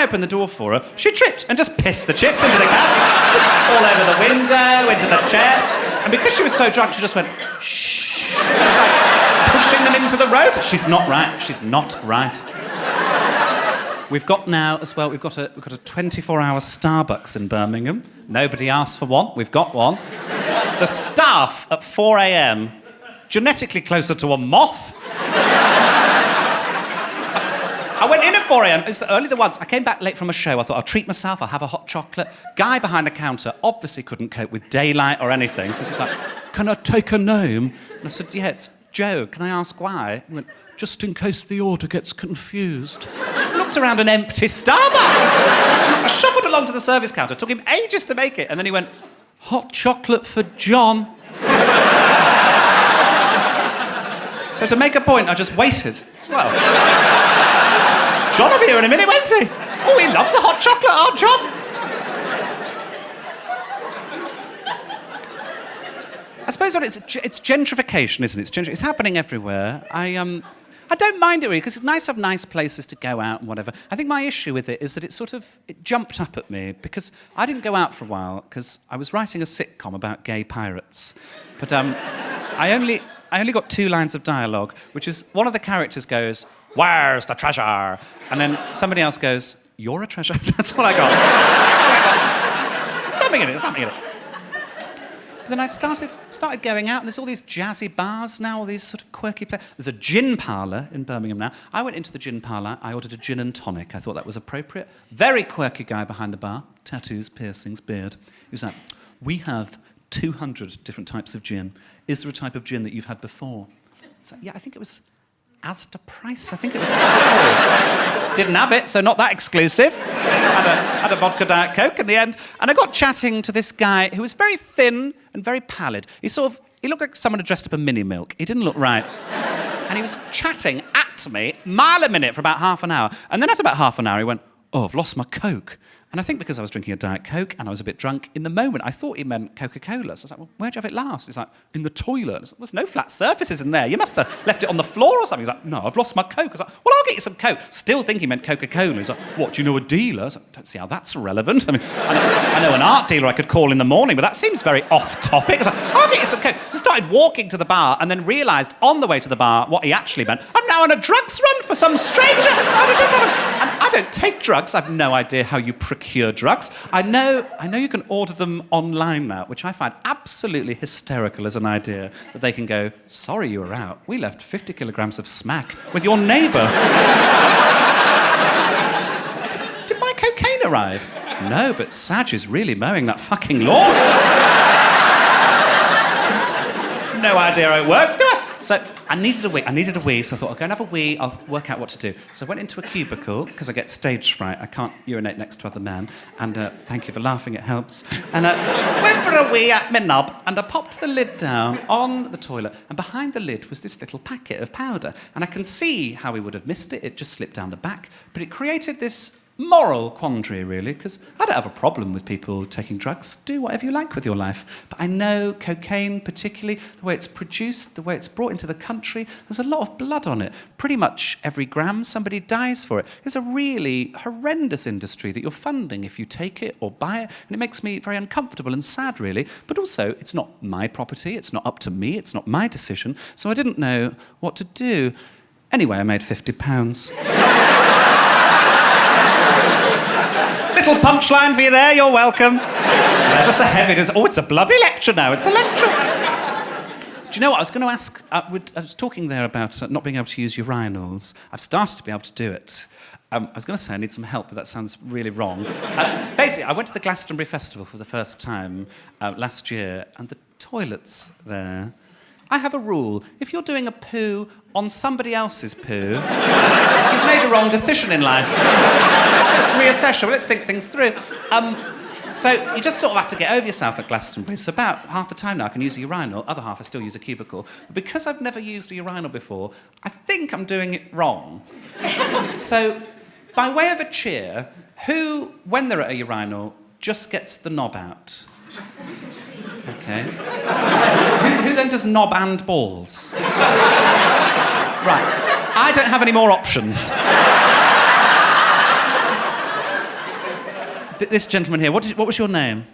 I opened the door for her, she tripped and just pissed the chips into the cat. All over the window, into the chair. And because she was so drunk, she just went, shh. It was like pushing them into the road. She's not right. She's not right. We've got now, as well, we've got a 24-hour Starbucks in Birmingham. Nobody asked for one. We've got one. The staff at 4 a.m, genetically closer to a moth. I went in at 4 a.m. It's only the once. I came back late from a show. I thought, I'll treat myself. I'll have a hot chocolate. Guy behind the counter obviously couldn't cope with daylight or anything. He was like, can I take a name? And I said, yeah, it's Joe. Can I ask why? He went, just in case the order gets confused. Looked around an empty Starbucks. I shuffled along to the service counter. Took him ages to make it. And then he went, hot chocolate for John. So to make a point, I just waited. Well, John will be here in a minute, won't he? Oh, he loves a hot chocolate, oh, John. I suppose it's gentrification, isn't it? It's happening everywhere. I don't mind it really, because it's nice to have nice places to go out and whatever. I think my issue with it is that it jumped up at me, because I didn't go out for a while, because I was writing a sitcom about gay pirates. But I only got 2 lines of dialogue, which is one of the characters goes, where's the treasure? And then somebody else goes, you're a treasure. That's what I got. Something in it. But then I started going out, and there's all these jazzy bars now, all these sort of quirky places. There's a gin parlour in Birmingham now. I went into the gin parlour, I ordered a gin and tonic. I thought that was appropriate. Very quirky guy behind the bar, tattoos, piercings, beard. He was like, we have 200 different types of gin. Is there a type of gin that you've had before? I was like, yeah, I think it was Asda Price. I think it was. Didn't have it, so not that exclusive. Had a vodka Diet Coke in the end. And I got chatting to this guy who was very thin and very pallid. He looked like someone had dressed up a mini milk. He didn't look right. And he was chatting at me, mile a minute, for about half an hour. And then after about half an hour, he went, oh, I've lost my Coke. And I think because I was drinking a Diet Coke and I was a bit drunk, in the moment, I thought he meant Coca-Cola. So I was like, well, where'd you have it last? He's like, in the toilet. I was like, there's no flat surfaces in there. You must have left it on the floor or something. He's like, no, I've lost my Coke. I was like, well, I'll get you some Coke. Still thinking he meant Coca-Cola. He's like, what, do you know a dealer? I was like, don't see how that's relevant. I mean, I know an art dealer I could call in the morning, but that seems very off-topic. I was like, I'll get you some Coke. So I started walking to the bar and then realised on the way to the bar what he actually meant. I'm now on a drugs run for some stranger. How did this happen? And I don't take drugs. I've no idea how you procure drugs. I know you can order them online now, which I find absolutely hysterical as an idea, that they can go, sorry you were out. We left 50 kilograms of smack with your neighbour. Did my cocaine arrive? No, but Saj is really mowing that fucking lawn. No idea how it works, do I? So I needed a wee, so I thought, I'll go and have a wee, I'll work out what to do. So I went into a cubicle, because I get stage fright, I can't urinate next to other men, and thank you for laughing, it helps. And I went for a wee at my knob, and I popped the lid down on the toilet, and behind the lid was this little packet of powder, and I can see how he would have missed it just slipped down the back, but it created this moral quandary, really, because I don't have a problem with people taking drugs. Do whatever you like with your life. But I know cocaine, particularly, the way it's produced, the way it's brought into the country, there's a lot of blood on it. Pretty much every gram somebody dies for it. It's a really horrendous industry that you're funding if you take it or buy it, and it makes me very uncomfortable and sad, really. But also, it's not my property, it's not up to me, it's not my decision, so I didn't know what to do. Anyway, I made £50. Little punchline for you there, you're welcome. Never so heavy. Oh, it's a bloody lecture now, it's a lecture. Do you know what, I was going to ask, I was talking there about not being able to use urinals. I've started to be able to do it. I was going to say I need some help, but that sounds really wrong. Basically, I went to the Glastonbury Festival for the first time last year, and the toilets there... I have a rule. If you're doing a poo on somebody else's poo, you've made a wrong decision in life. Let's reassess, let's think things through. So you just sort of have to get over yourself at Glastonbury. So about half the time now I can use a urinal, other half I still use a cubicle. But because I've never used a urinal before, I think I'm doing it wrong. So, by way of a cheer, who, when they're at a urinal, just gets the knob out? Okay. Who then does knob and balls? Right. I don't have any more options. This gentleman here, what was your name?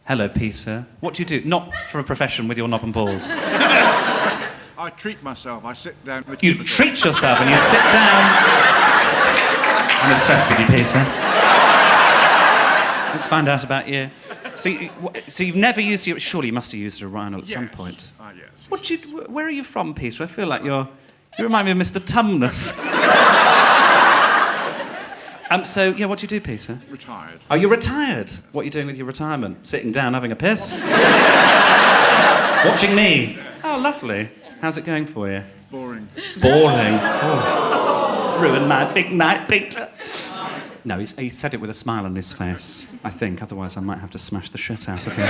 Hello, Peter. What do you do? Not for a profession with your knob and balls. I treat myself. I sit down. You treat yourself and you sit down. I'm obsessed with you, Peter. Let's find out about you. So you've never used your... Surely you must have used a urinal at some point. Yes. Where are you from, Peter? I feel like you remind me of Mr. Tumnus. So, yeah, what do you do, Peter? Retired. Oh, you're retired? What are you doing with your retirement? Sitting down, having a piss? Watching me? Oh, lovely. How's it going for you? Boring. Boring. Oh. Ruined my big night, Peter. No, he said it with a smile on his face, I think. Otherwise, I might have to smash the shit out of him.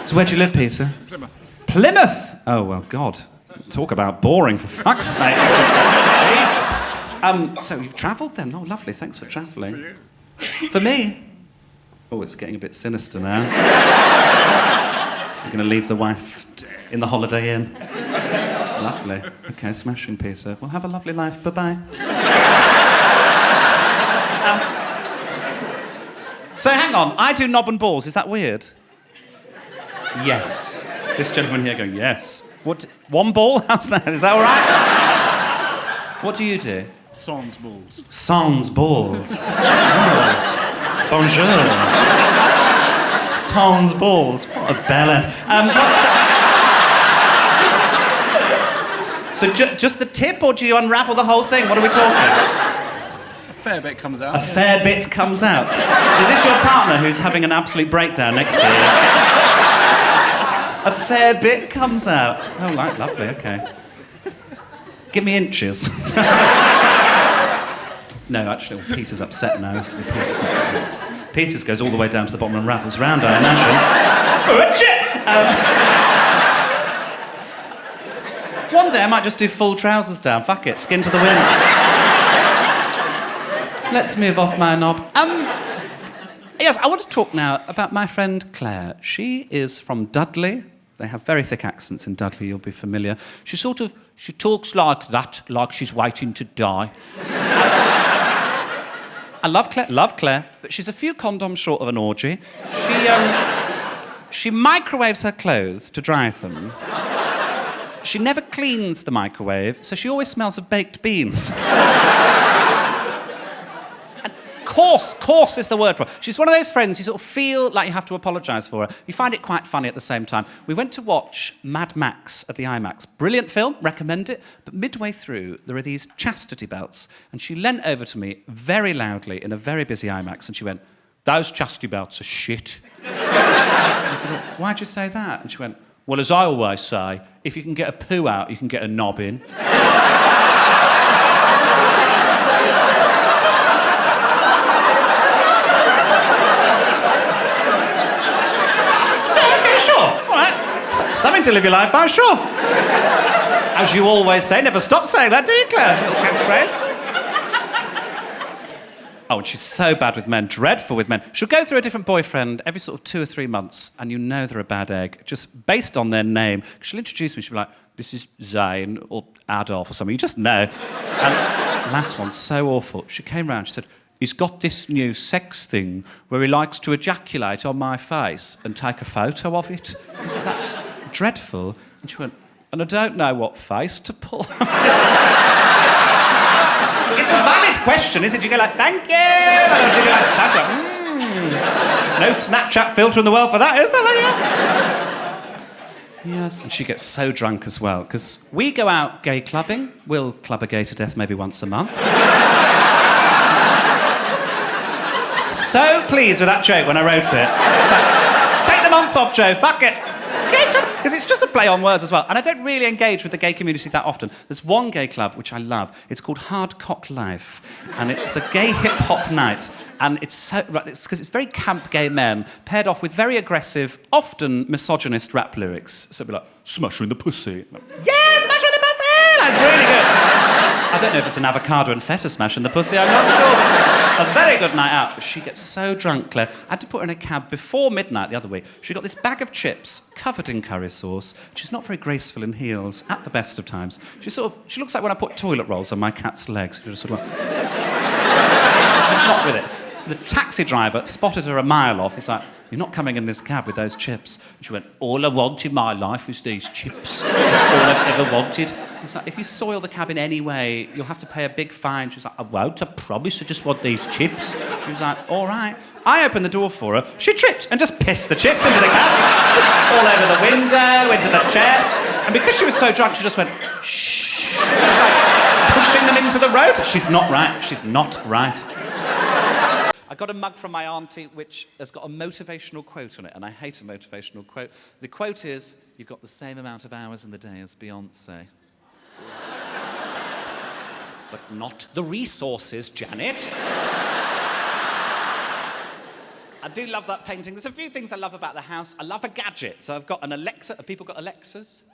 So where do you live, Peter? Plymouth. Plymouth? Oh, well, God. Talk about boring, for fuck's sake. Jesus. So you've travelled then? Oh, lovely. Thanks for travelling. For you. For me? Oh, it's getting a bit sinister now. You're going to leave the wife in the Holiday Inn. Lovely. Okay, smashing, Peter. Well, have a lovely life. Bye-bye. So hang on. I do knob and balls. Is that weird? Yes. This gentleman here going, yes. What? One ball? How's that? Is that all right? What do you do? Sans balls. Sans balls. Oh. Bonjour. Sans balls. What a bellend. So just the tip, or do you unravel the whole thing? What are we talking? A fair bit comes out. A fair bit comes out. Is this your partner who's having an absolute breakdown next to you? A fair bit comes out. Oh, lovely, okay. Give me inches. No, actually, Peter's upset now. Peter's goes all the way down to the bottom and rattles round, I imagine. One day I might just do full trousers down. Fuck it, skin to the wind. Let's move off my knob. Yes, I want to talk now about my friend Claire. She is from Dudley. They have very thick accents in Dudley, you'll be familiar. She talks like that, like she's waiting to die. I love Claire, but she's a few condoms short of an orgy. She microwaves her clothes to dry them. She never cleans the microwave, so she always smells of baked beans. And coarse is the word for her. She's one of those friends you sort of feel like you have to apologise for her. You find it quite funny at the same time. We went to watch Mad Max at the IMAX. Brilliant film, recommend it. But midway through, there are these chastity belts. And she leant over to me very loudly in a very busy IMAX and she went, "Those chastity belts are shit." I said, "Well, why'd you say that?" And she went, "Well, as I always say, if you can get a poo out, you can get a knob in." Okay, sure. All right. Something to live your life by, sure. As you always say, never stop saying that, do you, Claire? Little catchphrase. Oh, and she's so bad with men, dreadful with men. She'll go through a different boyfriend every sort of 2 or 3 months, and you know they're a bad egg, just based on their name. She'll introduce me, she'll be like, "This is Zane," or Adolf, or something. You just know. And last one, so awful. She came round, she said, "He's got this new sex thing where he likes to ejaculate on my face and take a photo of it." I said, "That's dreadful." And she went, "And I don't know what face to pull." It's a valid question, is it? Do you go like, "Thank you"? Or do you go like, "Sasa"? No Snapchat filter in the world for that, is there? Yes. And she gets so drunk as well, because we go out gay clubbing. We'll club a gay to death maybe once a month. So pleased with that joke when I wrote it. It's like, take the month off, Joe, fuck it. Because it's just a play on words as well. And I don't really engage with the gay community that often. There's one gay club which I love. It's called Hard Cock Life. And it's a gay hip-hop night. And it's because it's very camp gay men paired off with very aggressive, often misogynist rap lyrics. So it'll be like, "Smash her in the pussy." Like, "Yeah, smash her in the pussy!" That's really good. I don't know if it's an avocado and feta smash in the pussy, I'm not sure, but it's a very good night out. But she gets so drunk, Claire. I had to put her in a cab before midnight the other week. She got this bag of chips covered in curry sauce. She's not very graceful in heels at the best of times. She looks like when I put toilet rolls on my cat's legs. She just sort of like... Just not with it. the taxi driver spotted her a mile off. He's like, "You're not coming in this cab with those chips." And she went, "All I want in my life is these chips. That's all I've ever wanted." He's like, "If you soil the cab in any way, you'll have to pay a big fine." She's like, "I won't, I promise, I just want these chips." He was like, "All right." I opened the door for her. She tripped and just pissed the chips into the cab. All over the window, into the chair. And because she was so drunk, she just went, "Shh." It was like pushing them into the road. She's not right. She's not right. I got a mug from my auntie which has got a motivational quote on it, and I hate a motivational quote. The quote is, "You've got the same amount of hours in the day as Beyonce." But not the resources, Janet. I do love that painting. There's a few things I love about the house. I love a gadget. So I've got an Alexa. Have people got Alexas?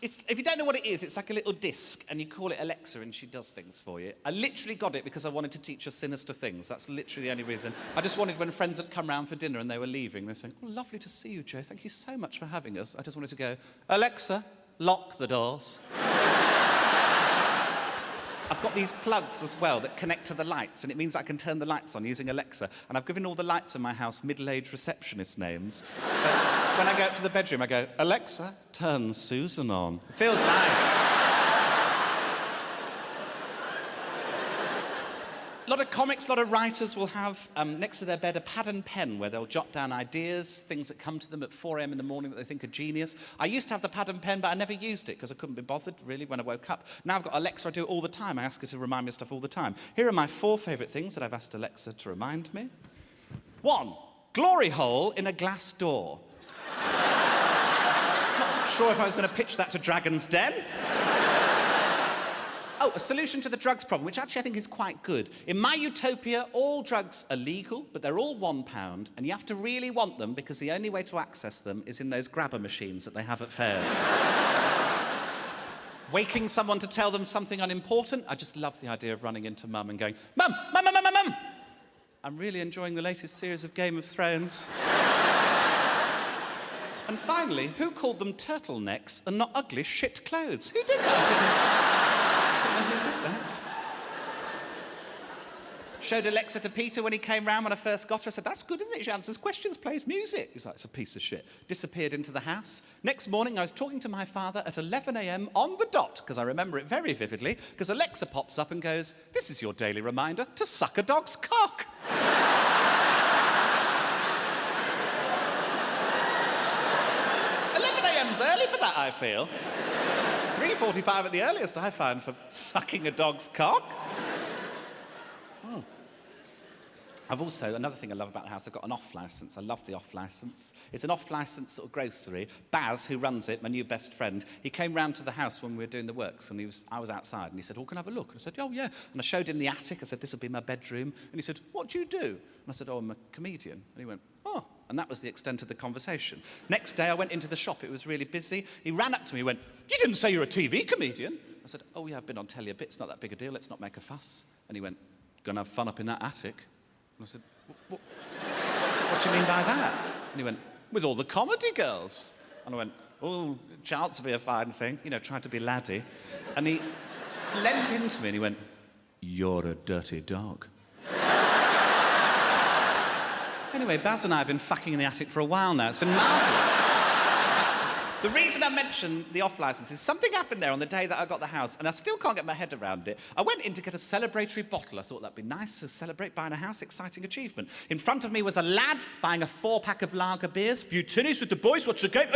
If you don't know what it is, it's like a little disc, and you call it Alexa, and she does things for you. I literally got it because I wanted to teach her sinister things. That's literally the only reason. I just wanted, when friends had come round for dinner and they were leaving, they were saying, "Oh, lovely to see you, Joe. Thank you so much for having us." I just wanted to go, "Alexa, lock the doors." I've got these plugs as well that connect to the lights, and it means I can turn the lights on using Alexa. And I've given all the lights in my house middle-aged receptionist names. So when I go up to the bedroom, I go, "Alexa, turn Susan on." It feels nice. A lot of comics, a lot of writers will have next to their bed a pad and pen where they'll jot down ideas, things that come to them at 4 a.m. in the morning that they think are genius. I used to have the pad and pen, but I never used it because I couldn't be bothered, really, when I woke up. Now I've got Alexa, I do it all the time. I ask her to remind me of stuff all the time. Here are my 4 favourite things that I've asked Alexa to remind me. 1, glory hole in a glass door. Not sure if I was going to pitch that to Dragon's Den. Oh, a solution to the drugs problem, which actually I think is quite good. In my utopia, all drugs are legal, but they're all £1, and you have to really want them because the only way to access them is in those grabber machines that they have at fairs. Waking someone to tell them something unimportant, I just love the idea of running into Mum and going, "Mum, Mum, Mum, Mum, Mum, Mum! I'm really enjoying the latest series of Game of Thrones." And finally, who called them turtlenecks and not ugly shit clothes? Who did that? Who did that? Showed Alexa to Peter when he came round when I first got her. I said, "That's good, isn't it? She answers questions, plays music." He's like, "It's a piece of shit." Disappeared into the house. Next morning, I was talking to my father at 11 a.m. on the dot, because I remember it very vividly, because Alexa pops up and goes, "This is your daily reminder to suck a dog's cock." 11 a.m.'s early for that, I feel. 3:45 at the earliest, I find, for sucking a dog's cock. I've also, another thing I love about the house, I've got an off-licence. I love the off-licence. It's an off-licence sort of grocery. Baz, who runs it, my new best friend, he came round to the house when we were doing the works, and I was outside, and he said, "Oh, can I have a look?" And I said, "Oh, yeah." And I showed him the attic. I said, "This will be my bedroom." And he said, "What do you do?" And I said, "Oh, I'm a comedian." And he went, "Oh." And that was the extent of the conversation. Next day, I went into the shop. It was really busy. He ran up to me and went, "You didn't say you're a TV comedian." I said, "Oh, yeah, I've been on telly a bit. It's not that big a deal. Let's not make a fuss." And he went, "Gonna have fun up in that attic?" And I said, what do you mean by that?" And he went, "With all the comedy girls." And I went, "Oh, chance will be a fine thing." You know, trying to be laddie. And he leant into me and he went, "You're a dirty dog." Anyway, Baz and I have been fucking in the attic for a while now. It's been marvellous. The reason I mention the off-licence is something happened there on the day that I got the house, and I still can't get my head around it. I went in to get a celebratory bottle. I thought that'd be nice to celebrate buying a house, exciting achievement. In front of me was a lad buying a 4-pack of lager beers. "Few tinnies with the boys, what's the game?"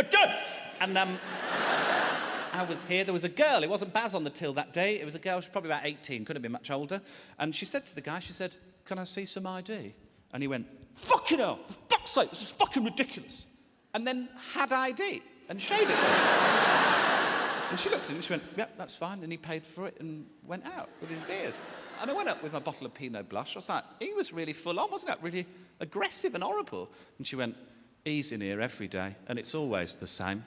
And I was here. There was a girl. It wasn't Baz on the till that day. It was a girl. She was probably about 18, couldn't have been much older. And she said to the guy, she said, "Can I see some ID?" And he went, "Fucking hell, for fuck's sake, this is fucking ridiculous." And then had ID. And showed it to her. And she looked at him and she went, "Yep, that's fine." And he paid for it and went out with his beers. And I went up with my bottle of Pinot Blush. I was like, he was really full on, wasn't it? Really aggressive and horrible. And she went, "He's in here every day, and it's always the same."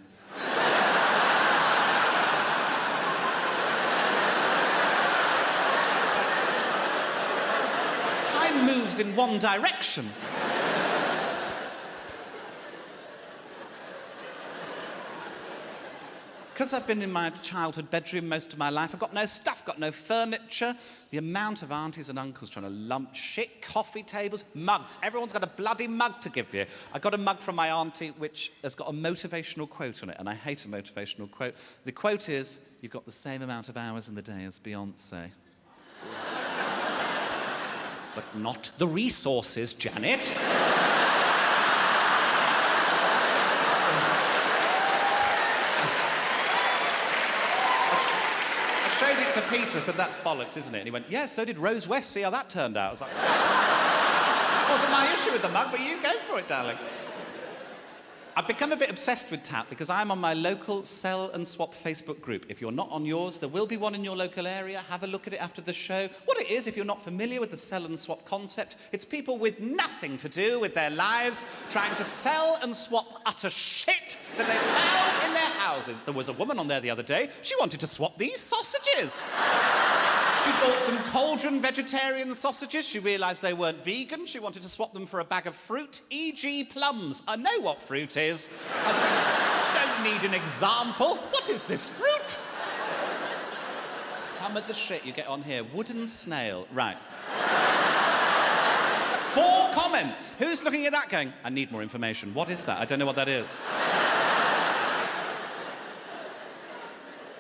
Time moves in one direction. Because I've been in my childhood bedroom most of my life, I've got no stuff, got no furniture. The amount of aunties and uncles trying to lump shit, coffee tables, mugs. Everyone's got a bloody mug to give you. I got a mug from my auntie which has got a motivational quote on it, and I hate a motivational quote. The quote is, "You've got the same amount of hours in the day as Beyonce." But not the resources, Janet. I showed it to Peter, I said, "That's bollocks, isn't it?" And he went, "Yeah, so did Rose West, see how that turned out." I was like, "It wasn't my issue with the mug, but you go for it, darling." I've become a bit obsessed with tap because I'm on my local sell and swap Facebook group. If you're not on yours, there will be one in your local area. Have a look at it after the show. What it is, if you're not familiar with the sell and swap concept, it's people with nothing to do with their lives trying to sell and swap utter shit that they found in their houses. There was a woman on there the other day. She wanted to swap these sausages. She bought some cauldron vegetarian sausages. She realised they weren't vegan. She wanted to swap them for a bag of fruit, e.g. plums. I know what fruit is. I don't need an example. What is this fruit? Some of the shit you get on here. Wooden snail. Right. 4 comments. Who's looking at that going, "I need more information"? What is that? I don't know what that is.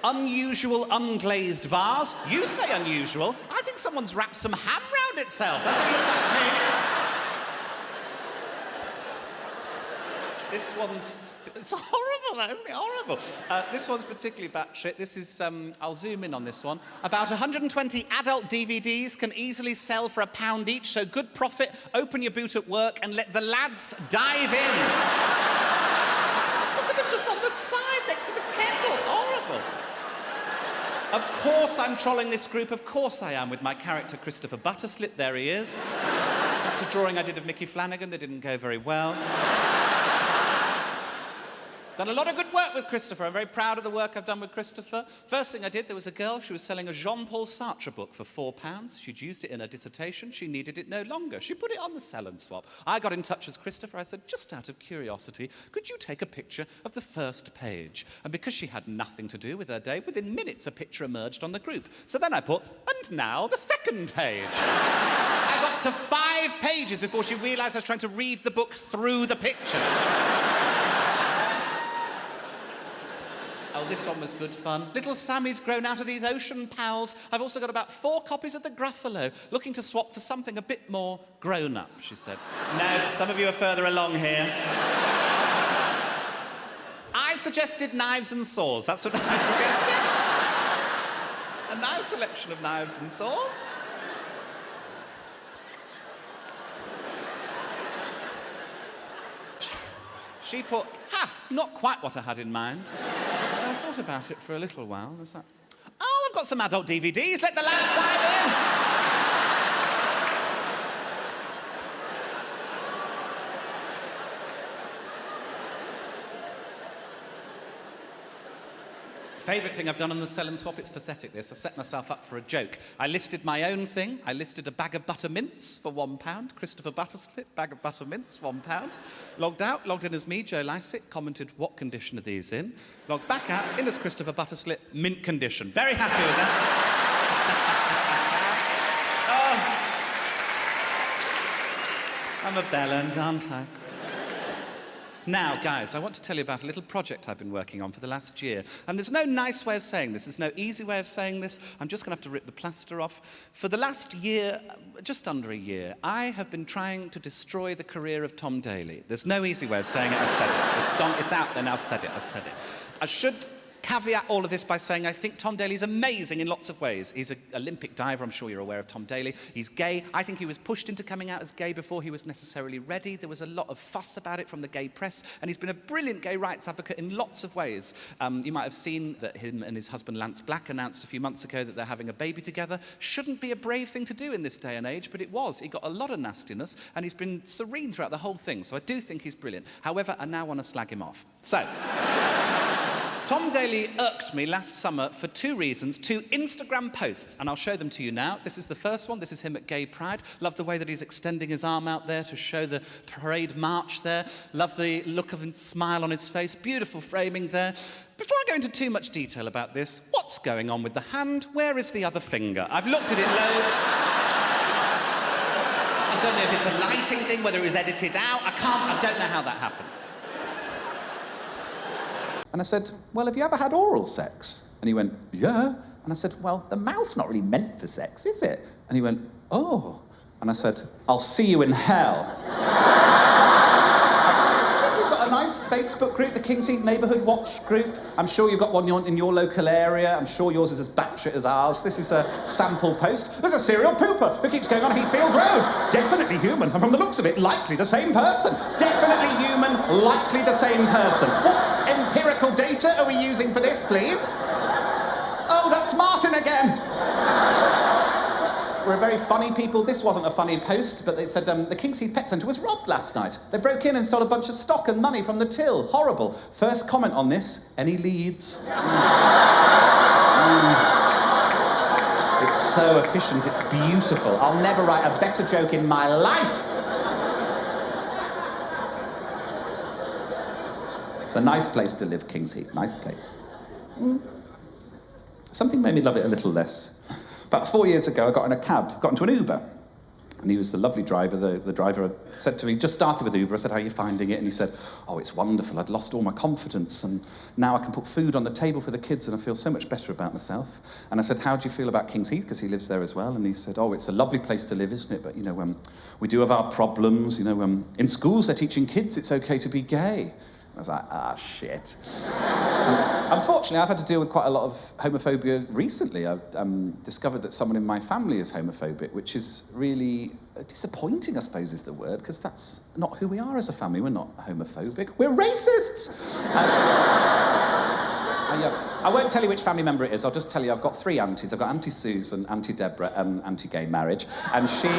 Unusual unglazed vase. You say unusual. I think someone's wrapped some ham round itself. That's what it looks like to me. This one's... It's horrible, that, isn't it? Horrible. This one's particularly batshit. This is, I'll zoom in on this one. About 120 adult DVDs can easily sell for £1 each, so good profit. Open your boot at work and let the lads dive in. Look at them just on the side next to the kettle. Horrible. Of course I'm trolling this group, of course I am, with my character Christopher Butterslit. There he is. That's a drawing I did of Mickey Flanagan that didn't go very well. Done a lot of good work with Christopher. I'm very proud of the work I've done with Christopher. First thing I did, there was a girl, she was selling a Jean-Paul Sartre book for £4. She'd used it in her dissertation. She needed it no longer. She put it on the sell and swap. I got in touch with Christopher. I said, just out of curiosity, could you take a picture of the first page? And because she had nothing to do with her day, within minutes a picture emerged on the group. So then I put, and now the second page. I got to 5 pages before she realised I was trying to read the book through the pictures. Oh, this one was good fun. Little Sammy's grown out of these ocean pals. I've also got about 4 copies of the Gruffalo, looking to swap for something a bit more grown-up, she said. No, some of you are further along here. I suggested knives and saws. That's what I suggested. A nice selection of knives and saws. She put, not quite what I had in mind. So I thought about it for a little while. I was like, oh, I've got some adult DVDs. Let the lads dive in. Favourite thing I've done on the sell and swap, it's pathetic this. I set myself up for a joke. I listed my own thing. I listed a bag of butter mints for £1. Christopher Butterslit, bag of butter mints, £1. Logged out, logged in as me, Joe Lycett, commented, what condition are these in? Logged back out, in as Christopher Butterslit, mint condition. Very happy with that. Oh. I'm a bellend, aren't I? Now, guys, I want to tell you about a little project I've been working on for the last year. And there's no nice way of saying this. There's no easy way of saying this. I'm just going to have to rip the plaster off. For the last year, just under a year, I have been trying to destroy the career of Tom Daly. There's no easy way of saying it. I've said it. It's gone. It's out there now. I've said it. I've said it. I should caveat all of this by saying I think Tom Daly's amazing in lots of ways. He's an Olympic diver. I'm sure you're aware of Tom Daly. He's gay. I think he was pushed into coming out as gay before he was necessarily ready. There was a lot of fuss about it from the gay press, and he's been a brilliant gay rights advocate in lots of ways. You might have seen that him and his husband Lance Black announced a few months ago that they're having a baby together. Shouldn't be a brave thing to do in this day and age, but it was. He got a lot of nastiness, and he's been serene throughout the whole thing, so I do think he's brilliant. However, I now want to slag him off. So... Tom Daly irked me last summer for 2 reasons, 2 Instagram posts, and I'll show them to you now. This is the first one. This is him at Gay Pride. Love the way that he's extending his arm out there to show the parade march there. Love the look of his smile on his face. Beautiful framing there. before I go into too much detail about this, what's going on with the hand? Where is the other finger? I've looked at it loads. I don't know if it's a lighting thing, whether it was edited out. I don't know how that happens. And I said, well, have you ever had oral sex? And he went, yeah. And I said, well, the mouth's not really meant for sex, is it? And he went, oh. And I said, I'll see you in hell. We've got a nice Facebook group, the King's Heath Neighbourhood Watch group. I'm sure you've got one in your local area. I'm sure yours is as batshit as ours. This is a sample post. There's a serial pooper who keeps going on Heathfield Road. Definitely human, and from the looks of it, likely the same person. Definitely human, likely the same person. What empirical data are we using for this, please? Oh, that's Martin again. We're very funny people. This wasn't a funny post, but they said the King's Heath Pet Centre was robbed last night. They broke in and stole a bunch of stock and money from the till. Horrible. First comment on this, any leads? It's so efficient, it's beautiful. I'll never write a better joke in my life. It's a nice place to live, King's Heath, nice place. Something made me love it a little less. About 4 years ago, I got in a cab, got into an Uber. And he was the lovely driver. The driver said to me, just started with Uber. I said, how are you finding it? And he said, oh, it's wonderful. I'd lost all my confidence. And now I can put food on the table for the kids and I feel so much better about myself. And I said, how do you feel about King's Heath? Because he lives there as well. And he said, oh, it's a lovely place to live, isn't it? But, you know, we do have our problems. You know, in schools, they're teaching kids it's okay to be gay. I was like, shit. Unfortunately, I've had to deal with quite a lot of homophobia recently. I've discovered that someone in my family is homophobic, which is really disappointing, I suppose is the word, because that's not who we are as a family. We're not homophobic. We're racists! I won't tell you which family member it is. I'll just tell you I've got 3 aunties. I've got Auntie Susan, Auntie Deborah, and Anti-Gay Marriage. And she's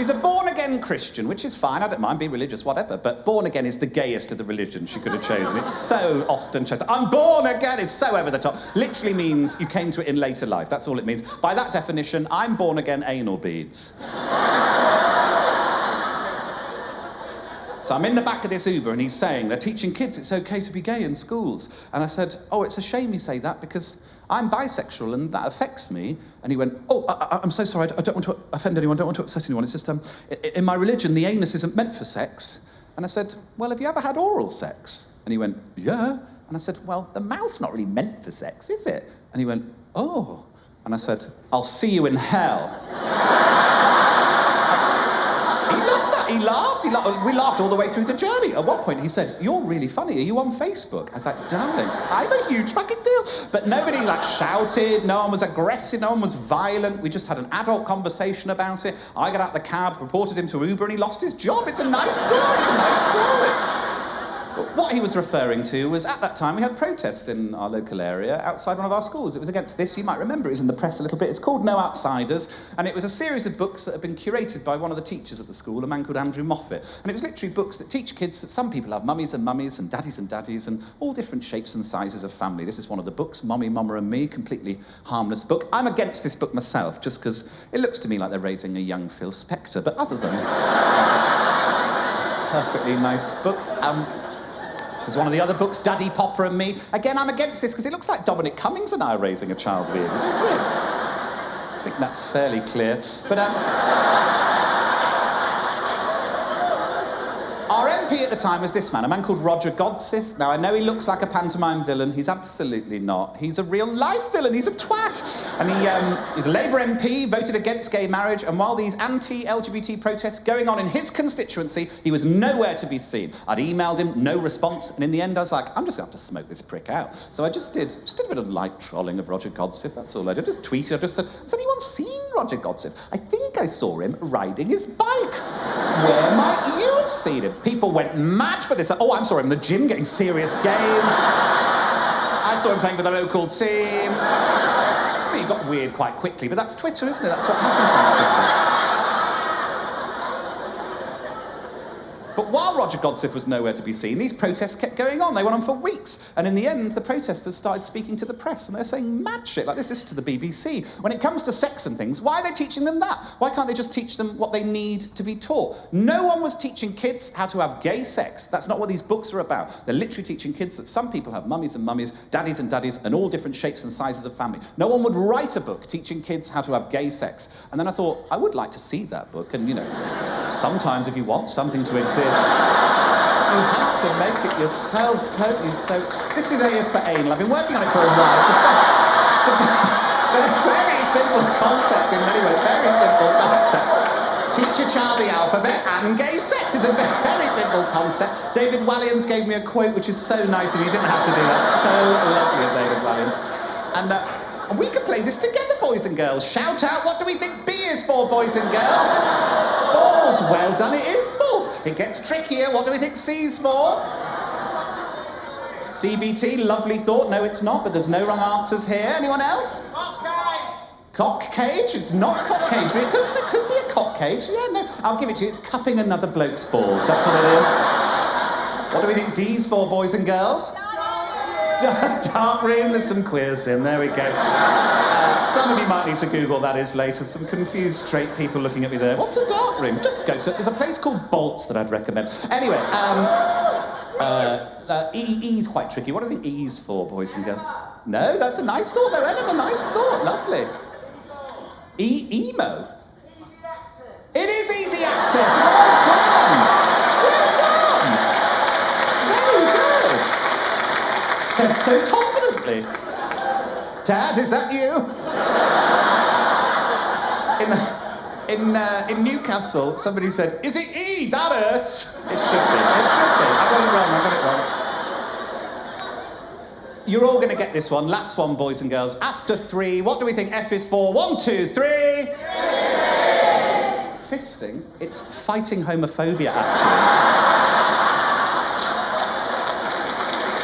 a born-again Christian, which is fine. I don't mind, be religious, whatever. But born-again is the gayest of the religions she could have chosen. It's so ostentatious. I'm born again. It's so over the top. Literally means you came to it in later life. That's all it means. By that definition, I'm born again anal beads. So I'm in the back of this Uber and he's saying they're teaching kids it's okay to be gay in schools. And I said, oh, it's a shame you say that because I'm bisexual and that affects me. And he went, oh, I'm so sorry, I don't want to offend anyone, I don't want to upset anyone. It's just, in my religion, the anus isn't meant for sex. And I said, well, have you ever had oral sex? And he went, yeah. And I said, well, the mouth's not really meant for sex, is it? And he went, oh. And I said, I'll see you in hell. He loved that. He laughed. We laughed all the way through the journey. At one point, he said, you're really funny. Are you on Facebook? I was like, darling, I'm a huge fucking deal. But nobody, shouted. No one was aggressive. No one was violent. We just had an adult conversation about it. I got out the cab, reported him to Uber, and he lost his job. It's a nice story. It's a nice story. What he was referring to was, at that time, we had protests in our local area outside one of our schools. It was against this, you might remember, it was in the press a little bit. It's called No Outsiders, and it was a series of books that had been curated by one of the teachers at the school, a man called Andrew Moffat. And it was literally books that teach kids that some people have mummies and daddies and all different shapes and sizes of family. This is one of the books, Mommy, Mama and Me, completely harmless book. I'm against this book myself, just because it looks to me like they're raising a young Phil Spector, but other than that, it's a perfectly nice book. This is one of the other books, Daddy, Popper and Me. Again, I'm against this because it looks like Dominic Cummings and I are raising a child weird. I think that's fairly clear. But our MP at the time was this man, a man called Roger Godsiff. Now, I know he looks like a pantomime villain. He's absolutely not. He's a real-life villain. He's a twat. And he's a Labour MP, voted against gay marriage, and while these anti-LGBT protests going on in his constituency, he was nowhere to be seen. I'd emailed him, no response, and in the end, I was like, I'm just going to have to smoke this prick out. So I just did a bit of light trolling of Roger Godsiff, that's all I did. I just tweeted, I just said, has anyone seen Roger Godsiff? I think I saw him riding his bike. Where might you have seen him? People went mad for this. Oh, I saw him in the gym getting serious gains. I saw him playing for the local team. I mean, he got weird quite quickly, but that's Twitter, isn't it? That's what happens on Twitter. But while Roger Godsiff was nowhere to be seen, these protests kept going on. They went on for weeks. And in the end, the protesters started speaking to the press, and they're saying mad shit like this. This is to the BBC. When it comes to sex and things, why are they teaching them that? Why can't they just teach them what they need to be taught? No one was teaching kids how to have gay sex. That's not what these books are about. They're literally teaching kids that some people have mummies and mummies, daddies and daddies, and all different shapes and sizes of family. No one would write a book teaching kids how to have gay sex. And then I thought, I would like to see that book. And, you know, sometimes if you want something to exist, you have to make it yourself, don't you? So this is A is for anal. I've been working on it for a while. It's a very simple concept in many ways. Very simple concept. Teach a child the alphabet and gay sex is a very simple concept. David Walliams gave me a quote which is so nice, and you didn't have to do that. So lovely of David Walliams. And we could play this together, boys and girls. Shout out, what do we think B is for, boys and girls? Balls. Well done, it is balls. It gets trickier. What do we think C's for? CBT, lovely thought. No, it's not, but there's no wrong answers here. Anyone else? Cock cage. Cock cage? It's not cock cage, but it could be a cock cage. Yeah, no, I'll give it to you. It's cupping another bloke's balls. That's what it is. What do we think D's for, boys and girls? Dark room, there's some queers in, there we go. Some of you might need to Google that is later. Some confused straight people looking at me there. What's a dark room? Just go to it. There's a place called Bolts that I'd recommend. Anyway, E's quite tricky. What do you think E's for, boys and girls? No, that's a nice thought there, Ellen, a nice thought, lovely. Emo? Easy access. It is easy access, well done! Well done! Very good! Said so confidently. Dad, is that you? In Newcastle, somebody said, "Is it E? That hurts." It should be. It should be. I got it wrong. You're all going to get this one. Last one, boys and girls. After 3, what do we think F is for? 1, 2, 3. Fisting? It's fighting homophobia, actually.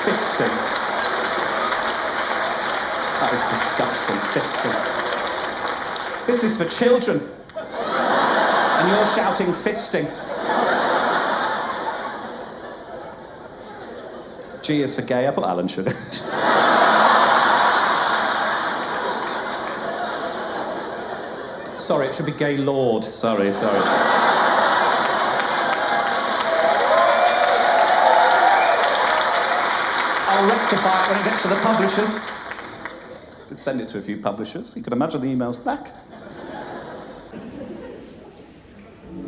Fisting. That is disgusting. Fisting. This is for children. And you're shouting fisting. G is for gay. I put Alan Sugar. Sorry, it should be gay lord. Sorry. I'll rectify it when it gets to the publishers. Could send it to a few publishers. You can imagine the emails back.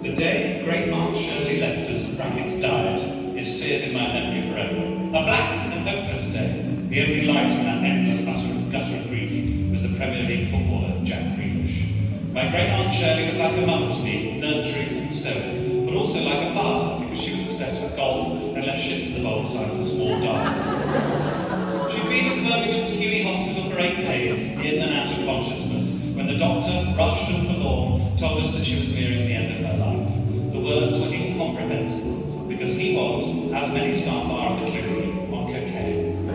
The day great Aunt Shirley left us, brackets died, is seared in my memory forever. A black and hopeless day. The only light in that endless gutter of grief was the Premier League footballer, Jack Grealish. My great Aunt Shirley was like a mother to me, nurturing and stoic, but also like a father, because she was obsessed with golf and left shits in the bowl the size of a small dog. She'd been in Birmingham's Huey Hospital for 8 days, in and out of consciousness, when the doctor, rushed and forlorn, told us that she was nearing the end of her life. The words were incomprehensible, because he was, as many staff are at the Huey, on cocaine.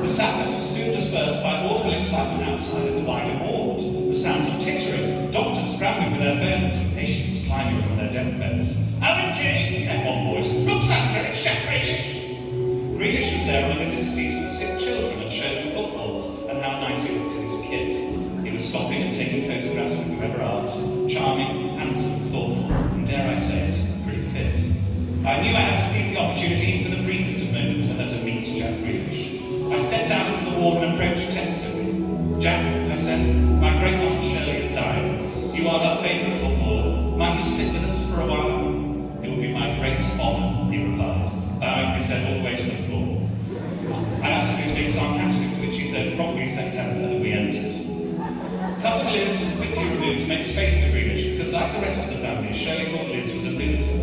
The sadness was soon dispersed by audible excitement outside in the wider ward. The sounds of tittering, doctors scrambling with their phones, and patients climbing from their deathbeds. "Owen G!" came one voice. "Look, Sandra, it's Jack Grealish!" Grealish was there on a visit to see some sick children and show them footballs and how nice he looked in his kit. He was stopping and taking photographs with whoever asked. Charming, handsome, thoughtful, and dare I say it, pretty fit. I knew I had to seize the opportunity even for the briefest of moments for her to meet Jack Grealish. I stepped out into the ward and approached tentatively. "Jack," I said, "my great Aunt Shirley has died. You are her favourite footballer. Might you sit with us for a while?" "It would be my great honour," he replied, bowing his head all the way to the floor. I asked if he was being sarcastic, to which he said, "Probably September," and we entered. Cousin Liz was quickly removed to make space for Grealish, because like the rest of the family, Shirley thought Liz was a loser.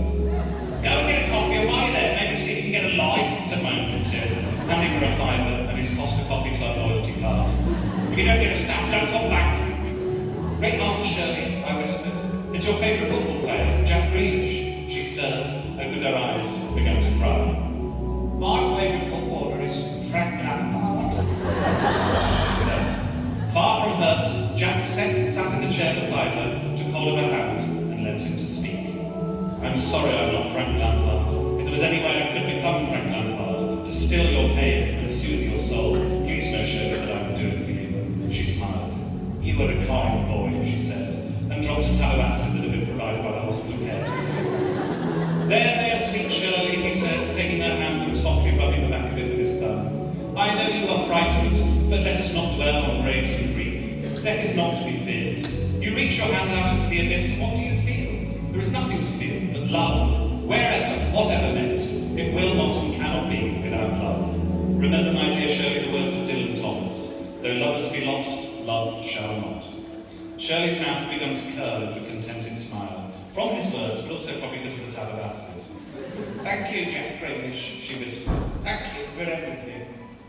"Go and get a coffee or while you're there, maybe see if you can get a life," said my uncle Tim, handing her a fiver and his Costa Coffee Club loyalty card. "If you don't get a stamp, don't come back." "Great Aunt Shirley," I whispered, "it's your favourite football player, Jack Grealish." She stirred, opened her eyes, and began to cry. "My favourite footballer is Frank Lampard," she said. Far from hurt, Jack sat in the chair beside her, took hold of her hand, and led him to speak. "I'm I'm sorry I'm not Frank Lampard. If there was any way I could become Frank Lampard, to still your pain and soothe your soul, please no Shirley that I would do it for you. She smiled. You were a kind boy, she said, and dropped a tab of acid that had been provided by the hospital head. There, sweet Shirley, he said, taking her hand and softly rubbing the back of it with his thumb. I know you are frightened, but let us not dwell on graves and grief. Death is not to be feared. You reach your hand out into the abyss, and what do you feel? There is nothing to feel but love. Wherever, whatever next, it will not and cannot be without love. Remember, my dear Shirley, the words of Dylan Thomas. Though lovers be lost, love shall not. Shirley's mouth had begun to curl into a contented smile. From his words, but also probably because of the tab of acid. Thank you, Jack Grealish, she whispered. Thank you for everything.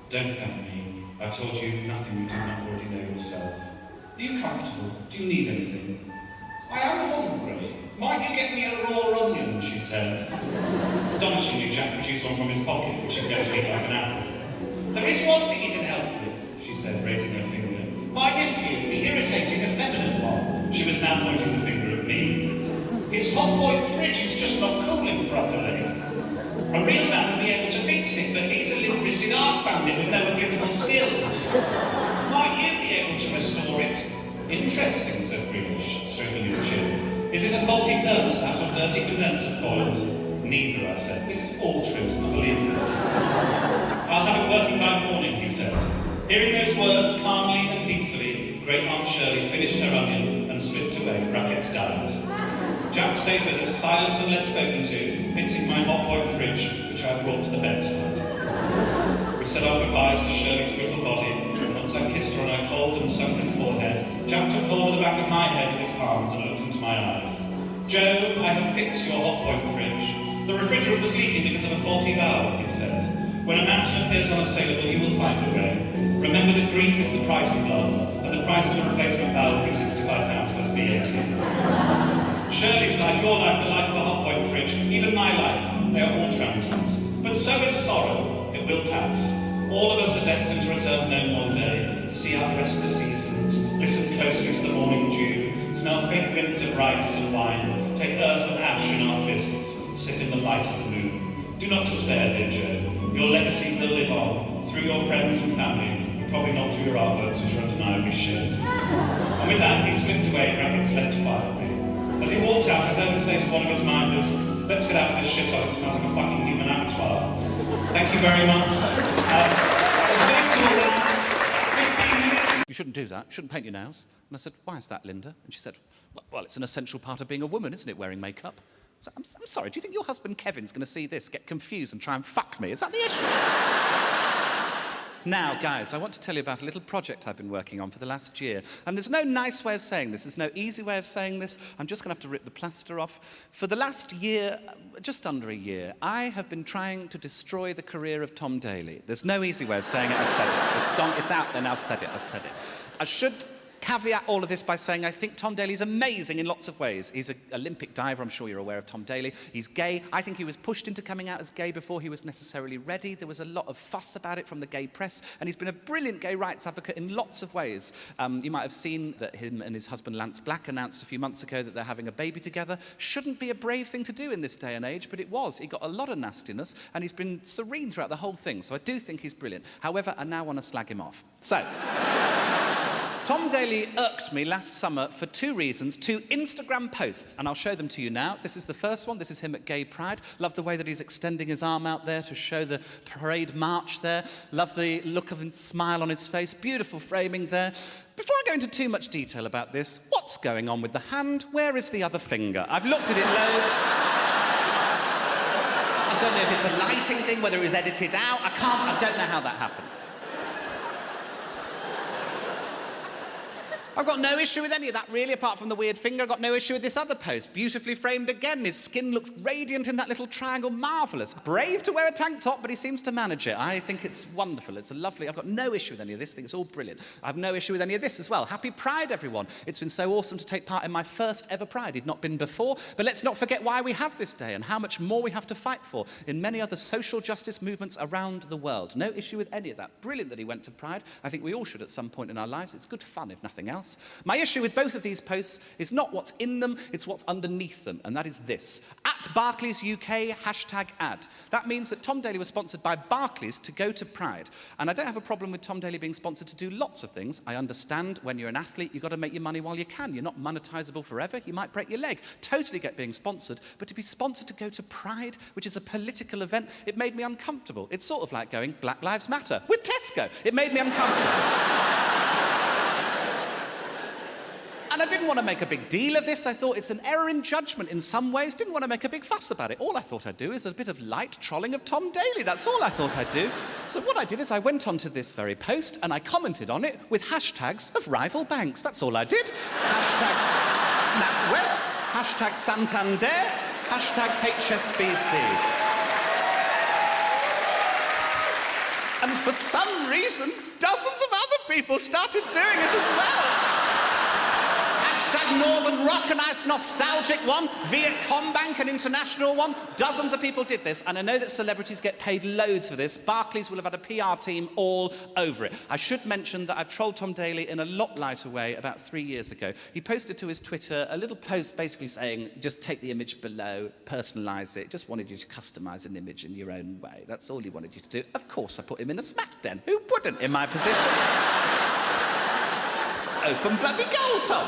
Don't thank me. I've told you nothing you do not already know yourself. Are you comfortable? Do you need anything? I am hungry. Might you get me a raw onion, she said. Astonishingly, Jack produced one from his pocket, which he began to eat like an apple. There is one thing you can help with, she said, raising her finger. My nephew, the irritating, effeminate one. She was now pointing the finger at me. His hot point fridge is just not cooling properly. A real man would be able to fix it, but he's a limp-wristed arse bandit with no applicable skills. Might you be able to restore it? Interesting, said Grealish, stroking his chin. Is it a faulty thermostat or dirty condenser coils? Neither, I said. This is all truth, unbelievable. I'll have it working by morning, he said. Hearing those words calmly and peacefully, Great Aunt Shirley finished her onion and slipped away, brackets died. Jack stayed with us, silent and less spoken to, fixing my hot point fridge, which I brought to the bedside. We said our goodbyes to Shirley's brittle body, and once I kissed her on her cold and sunken forehead, Jack took hold of the back of my head with his palms and looked into my eyes. Joe, I have fixed your hot point fridge. The refrigerant was leaking because of a faulty valve, he said. When a mountain appears unassailable, you will find a way. Remember that grief is the price of love, and the price of a replacement valve will be £65 plus VAT. Shirley's life, your life, the life of a hot point fridge, even my life, they are all transient. But so is sorrow, it will pass. All of us are destined to return home one day, to see out the rest of the seasons, listen closely to the morning dew, smell faint winds of rice and wine, take earth and ash in our fists, sit in the light of the moon. Do not despair, dear Joe. Your legacy will live on, through your friends and family, but probably not through your artworks, which are undeniably shit. And with that, he slipped away, brackets left quietly. As he walked out, I heard him say to one of his minders, let's get out of this shit on, it smells like a fucking human abattoir. Thank you very much. You shouldn't do that. You shouldn't paint your nails. And I said, why is that, Linda? And she said, well, it's an essential part of being a woman, isn't it, wearing makeup? I'm sorry, do you think your husband Kevin's going to see this, get confused and try and fuck me? Is that the issue? Now, guys, I want to tell you about a little project I've been working on for the last year. And there's no nice way of saying this. There's no easy way of saying this. I'm just going to have to rip the plaster off. For the last year, just under a year, I have been trying to destroy the career of Tom Daly. There's no easy way of saying it. I've said it. It's gone. It's out there now. I've said it. I should caveat all of this by saying I think Tom Daly's amazing in lots of ways. He's an Olympic diver. I'm sure you're aware of Tom Daly. He's gay. I think he was pushed into coming out as gay before he was necessarily ready. There was a lot of fuss about it from the gay press, and he's been a brilliant gay rights advocate in lots of ways. You might have seen that him and his husband Lance Black announced a few months ago that they're having a baby together. Shouldn't be a brave thing to do in this day and age, but it was. He got a lot of nastiness, and he's been serene throughout the whole thing, so I do think he's brilliant. However, I now want to slag him off. So, Tom Daly irked me last summer for two reasons, two Instagram posts, and I'll show them to you now. This is the first one. This is him at Gay Pride. Love the way that he's extending his arm out there to show the parade march there. Love the look of his smile on his face. Beautiful framing there. Before I go into too much detail about this, what's going on with the hand? Where is the other finger? I've looked at it loads. I don't know if it's a lighting thing, whether it was edited out. I don't know how that happens. I've got no issue with any of that, really, apart from the weird finger. I've got no issue with this other post. Beautifully framed again. His skin looks radiant in that little triangle. Marvellous. Brave to wear a tank top, but he seems to manage it. I think it's wonderful. It's lovely. I've got no issue with any of this. I think it's all brilliant. I have no issue with any of this as well. Happy Pride, everyone. It's been so awesome to take part in my first ever Pride. He'd not been before. But let's not forget why we have this day and how much more we have to fight for in many other social justice movements around the world. No issue with any of that. Brilliant that he went to Pride. I think we all should at some point in our lives. It's good fun, if nothing else. else. My issue with both of these posts is not what's in them, it's what's underneath them, and that is this. At Barclays UK, #ad. That means that Tom Daly was sponsored by Barclays to go to Pride. And I don't have a problem with Tom Daly being sponsored to do lots of things. I understand when you're an athlete, you've got to make your money while you can. You're not monetizable forever. You might break your leg. Totally get being sponsored. But to be sponsored to go to Pride, which is a political event, it made me uncomfortable. It's sort of like going Black Lives Matter with Tesco. It made me uncomfortable. And I didn't want to make a big deal of this. I thought it's an error in judgment in some ways. Didn't want to make a big fuss about it. All I thought I'd do is a bit of light trolling of Tom Daly. That's all I thought I'd do. So what I did is I went onto this very post and I commented on it with hashtags of rival banks. That's all I did. Hashtag NatWest, hashtag Santander, hashtag HSBC. And for some reason, dozens of other people started doing it as well. Hashtag Northern Rock, a nice nostalgic one. Viet Combank, an international one. Dozens of people did this, and I know that celebrities get paid loads for this. Barclays will have had a PR team all over it. I should mention that I trolled Tom Daly in a lot lighter way about 3 years ago. He posted to his Twitter a little post basically saying, just take the image below, personalise it. Just wanted you to customise an image in your own way. That's all he wanted you to do. Of course, I put him in a smack den. Who wouldn't in my position? Open bloody goal, Tom.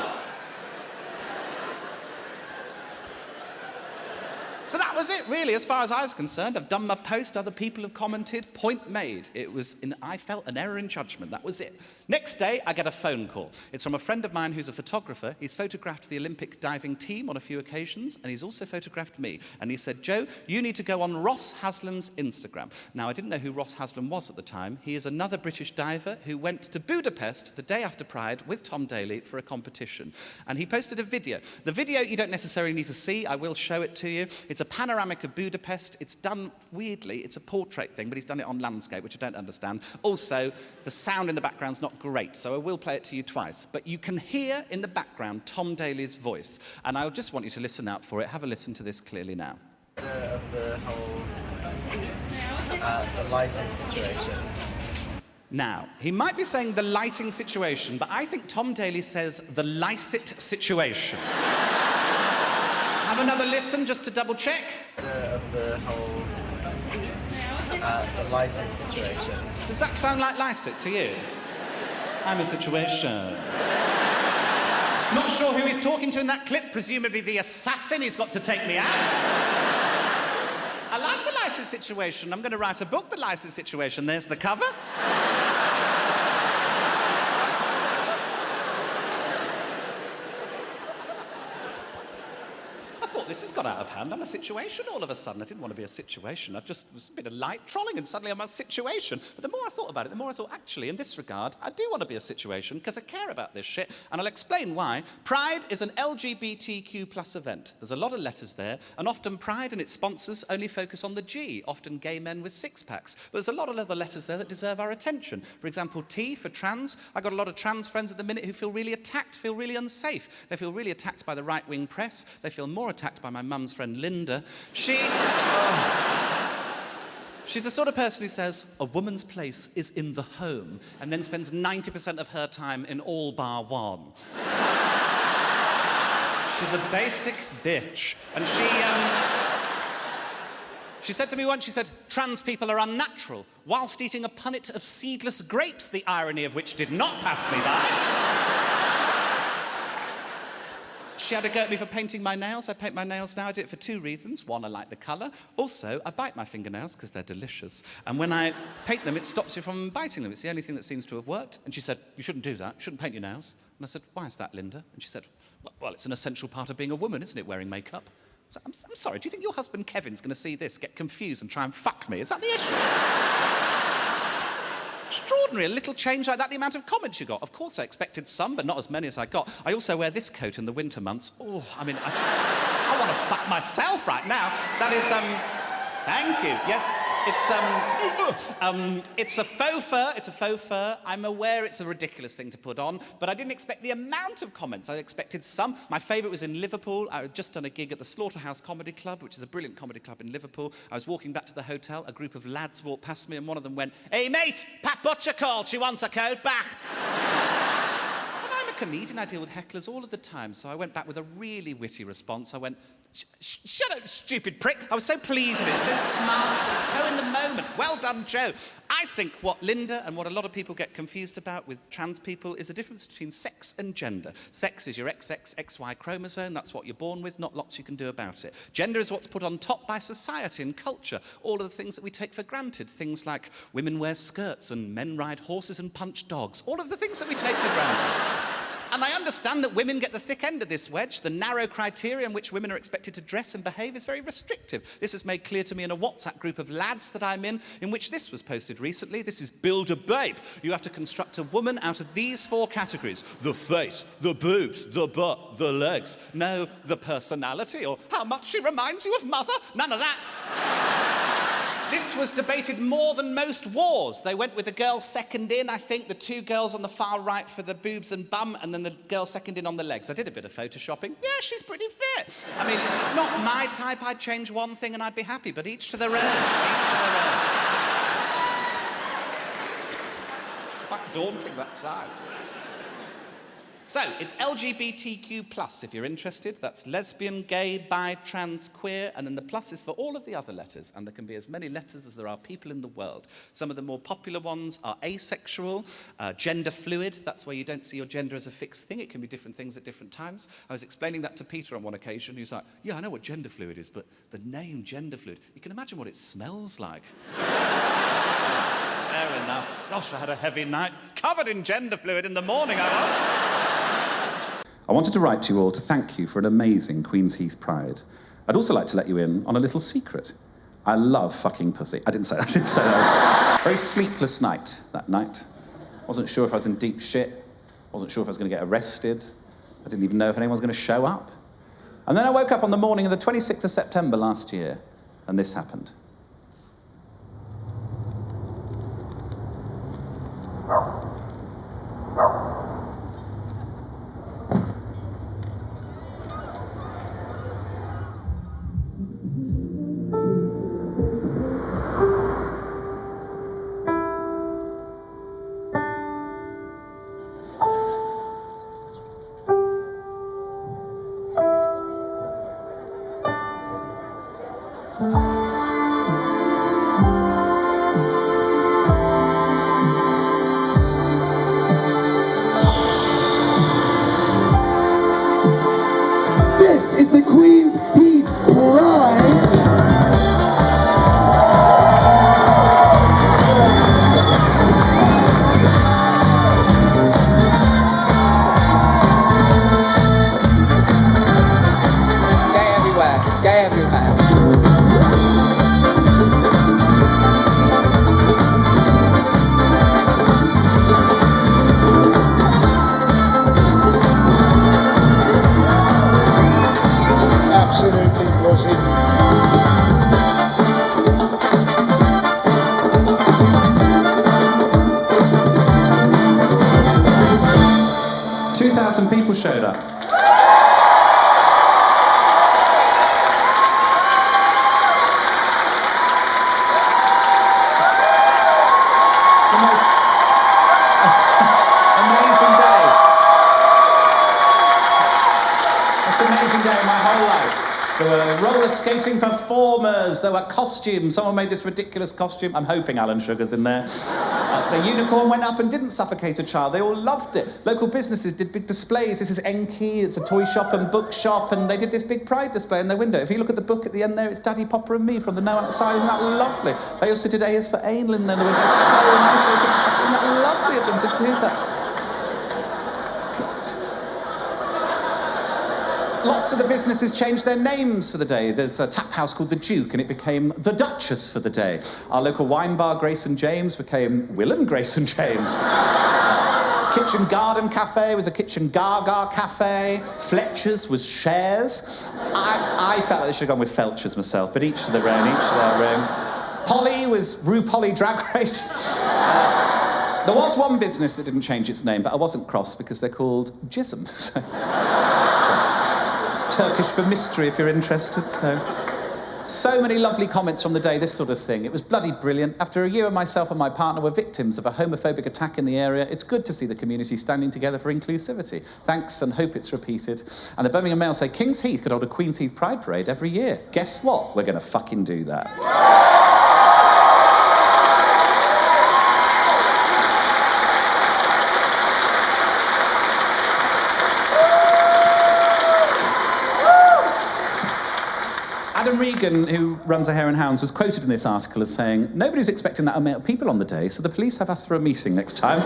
So that was it, really, as far as I was concerned. I've done my post, other people have commented, point made. I felt an error in judgment, that was it. Next day, I get a phone call. It's from a friend of mine who's a photographer. He's photographed the Olympic diving team on a few occasions, and he's also photographed me. And he said, Joe, you need to go on Ross Haslam's Instagram. Now, I didn't know who Ross Haslam was at the time. He is another British diver who went to Budapest the day after Pride with Tom Daly for a competition. And he posted a video. The video you don't necessarily need to see. I will show it to you. It's a panoramic of Budapest. It's done weirdly. It's a portrait thing, but he's done it on landscape, which I don't understand. Also, the sound in the background's not great, so I will play it to you twice. But you can hear in the background Tom Daly's voice, and I just want you to listen out for it. Have a listen to this clearly now. Of the whole the lighting situation. Now, he might be saying the lighting situation, but I think Tom Daly says the Lyset situation. Have another listen just to double check. Of the whole the lighting situation. Does that sound like Lyset to you? I'm a situation. Not sure who he's talking to in that clip, presumably the assassin he's got to take me out. I like the Lyset situation. I'm going to write a book, The Lyset Situation. There's the cover. This has got out of hand. I'm a situation all of a sudden. I didn't want to be a situation. I just was a bit of light trolling and suddenly I'm a situation. But the more I thought about it, the more I thought, actually, in this regard, I do want to be a situation because I care about this shit. And I'll explain why. Pride is an LGBTQ plus event. There's a lot of letters there. And often Pride and its sponsors only focus on the G, often gay men with six-packs. But there's a lot of other letters there that deserve our attention. For example, T for trans. I've got a lot of trans friends at the minute who feel really attacked, feel really unsafe. They feel really attacked by the right-wing press. They feel more attacked by my mum's friend Linda. She's the sort of person who says, a woman's place is in the home, and then spends 90% of her time in all bar one. She's a basic bitch. And she said to me once, she said, trans people are unnatural, whilst eating a punnet of seedless grapes, the irony of which did not pass me by. She had a go at me for painting my nails. I paint my nails now. I do it for two reasons. One, I like the colour. Also, I bite my fingernails because they're delicious. And when I paint them, it stops you from biting them. It's the only thing that seems to have worked. And she said, you shouldn't do that. You shouldn't paint your nails. And I said, why is that, Linda? And she said, well, it's an essential part of being a woman, isn't it, wearing makeup? I said, I'm sorry, do you think your husband Kevin's going to see this, get confused and try and fuck me? Is that the issue? Extraordinary, a little change like that, the amount of comments you got. Of course I expected some, but not as many as I got. I also wear this coat in the winter months. Oh, I mean, I want to fuck myself right now. That is, thank you. Yes, it's a faux fur. It's a faux fur. I'm aware it's a ridiculous thing to put on, but I didn't expect the amount of comments. I expected some. My favourite was in Liverpool. I had just done a gig at the Slaughterhouse Comedy Club, which is a brilliant comedy club in Liverpool. I was walking back to the hotel. A group of lads walked past me, and one of them went, "Hey, mate, Pat Butcher called. She wants her coat back." And I'm a comedian, I deal with hecklers all of the time, so I went back with a really witty response. I went, shut up, stupid prick. I was so pleased with it, so smart, so in the moment. Well done, Joe. I think what Linda and what a lot of people get confused about with trans people is the difference between sex and gender. Sex is your XX, XY chromosome. That's what you're born with, not lots you can do about it. Gender is what's put on top by society and culture. All of the things that we take for granted. Things like women wear skirts and men ride horses and punch dogs. All of the things that we take for granted. And I understand that women get the thick end of this wedge. The narrow criteria in which women are expected to dress and behave is very restrictive. This was made clear to me in a WhatsApp group of lads that I'm in which this was posted recently. This is Build a Babe. You have to construct a woman out of these 4 categories. The face, the boobs, the butt, the legs. No, the personality, or how much she reminds you of mother. None of that. This was debated more than most wars. They went with the girl second in, I think, the 2 girls on the far right for the boobs and bum, and then the girl second in on the legs. I did a bit of photoshopping. Yeah, she's pretty fit. I mean, not my type. I'd change one thing and I'd be happy, but each to their own. Each to their own. It's quite daunting, that size. So, it's LGBTQ+, if you're interested. That's lesbian, gay, bi, trans, queer, and then the plus is for all of the other letters, and there can be as many letters as there are people in the world. Some of the more popular ones are asexual, gender fluid. That's where you don't see your gender as a fixed thing. It can be different things at different times. I was explaining that to Peter on one occasion. He was like, yeah, I know what gender fluid is, but the name gender fluid, you can imagine what it smells like. Fair enough. Gosh, I had a heavy night. Covered in gender fluid in the morning, I was. I wanted to write to you all to thank you for an amazing Queen's Heath Pride. I'd also like to let you in on a little secret. I love fucking pussy. I didn't say that. Very sleepless night that night. Wasn't sure if I was in deep shit. Wasn't sure if I was going to get arrested. I didn't even know if anyone was going to show up. And then I woke up on the morning of the 26th of September last year, and this happened. This is the Queen's Heath Pride. Gay everywhere, gay everywhere. Absolutely buzzing. 2,000 people showed up. The most amazing day. It's an amazing day in my whole life. There were roller skating performers, there were costumes. Someone made this ridiculous costume. I'm hoping Alan Sugar's in there. The unicorn went up and didn't suffocate a child. They all loved it. Local businesses did big displays. This is Enki, it's a toy shop and bookshop, and they did this big pride display in their window. If you look at the book at the end there, it's Daddy, Papa and Me from the No Outside. Isn't that lovely? They also did A is for Anal in there. It was so nice. Isn't that lovely of them to do that? Lots of the businesses changed their names for the day. There's a tap house called The Duke, and it became The Duchess for the day. Our local wine bar, Grace and James, became Will and Grace and James. Kitchen Garden Cafe was a Kitchen Gaga Cafe. Fletcher's was Shares. I felt like they should have gone with Felchers myself, but each to their own, each to their own. Polly was Rue Polly Drag Race. There was one business that didn't change its name, but I wasn't cross because they're called Jism. So it's Turkish for mystery if you're interested, so. So many lovely comments from the day, this sort of thing. It was bloody brilliant. After a year, myself and my partner were victims of a homophobic attack in the area. It's good to see the community standing together for inclusivity. Thanks, and hope it's repeated. And the Birmingham Mail say King's Heath could hold a Queen's Heath Pride Parade every year. Guess what? We're going to fucking do that. Adam Regan, who runs the Hare and Hounds, was quoted in this article as saying, "Nobody's expecting that amount of people on the day, so the police have asked for a meeting next time."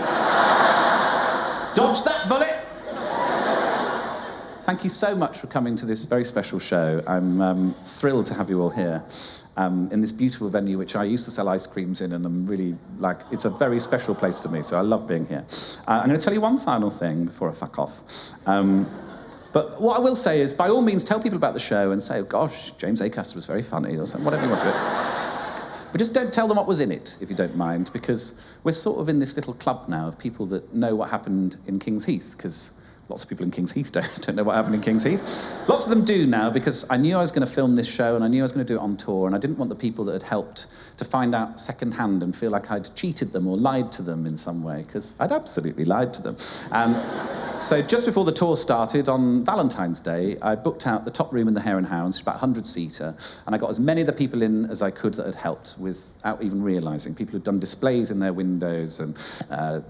Dodge that bullet! Thank you so much for coming to this very special show. I'm thrilled to have you all here in this beautiful venue, which I used to sell ice creams in, and I'm really, it's a very special place to me, so I love being here. I'm going to tell you one final thing before I fuck off. But what I will say is, by all means, tell people about the show and say, oh, gosh, James Acaster was very funny, or something, whatever you want to do. But just don't tell them what was in it, if you don't mind, because we're sort of in this little club now of people that know what happened in King's Heath, because lots of people in King's Heath don't know what happened in King's Heath. Lots of them do now, because I knew I was going to film this show, and I knew I was going to do it on tour, and I didn't want the people that had helped to find out secondhand and feel like I'd cheated them or lied to them in some way, because I'd absolutely lied to them. So just before the tour started, on Valentine's Day, I booked out the top room in the Hare and Hounds, about 100-seater, and I got as many of the people in as I could that had helped without even realising. People who'd done displays in their windows and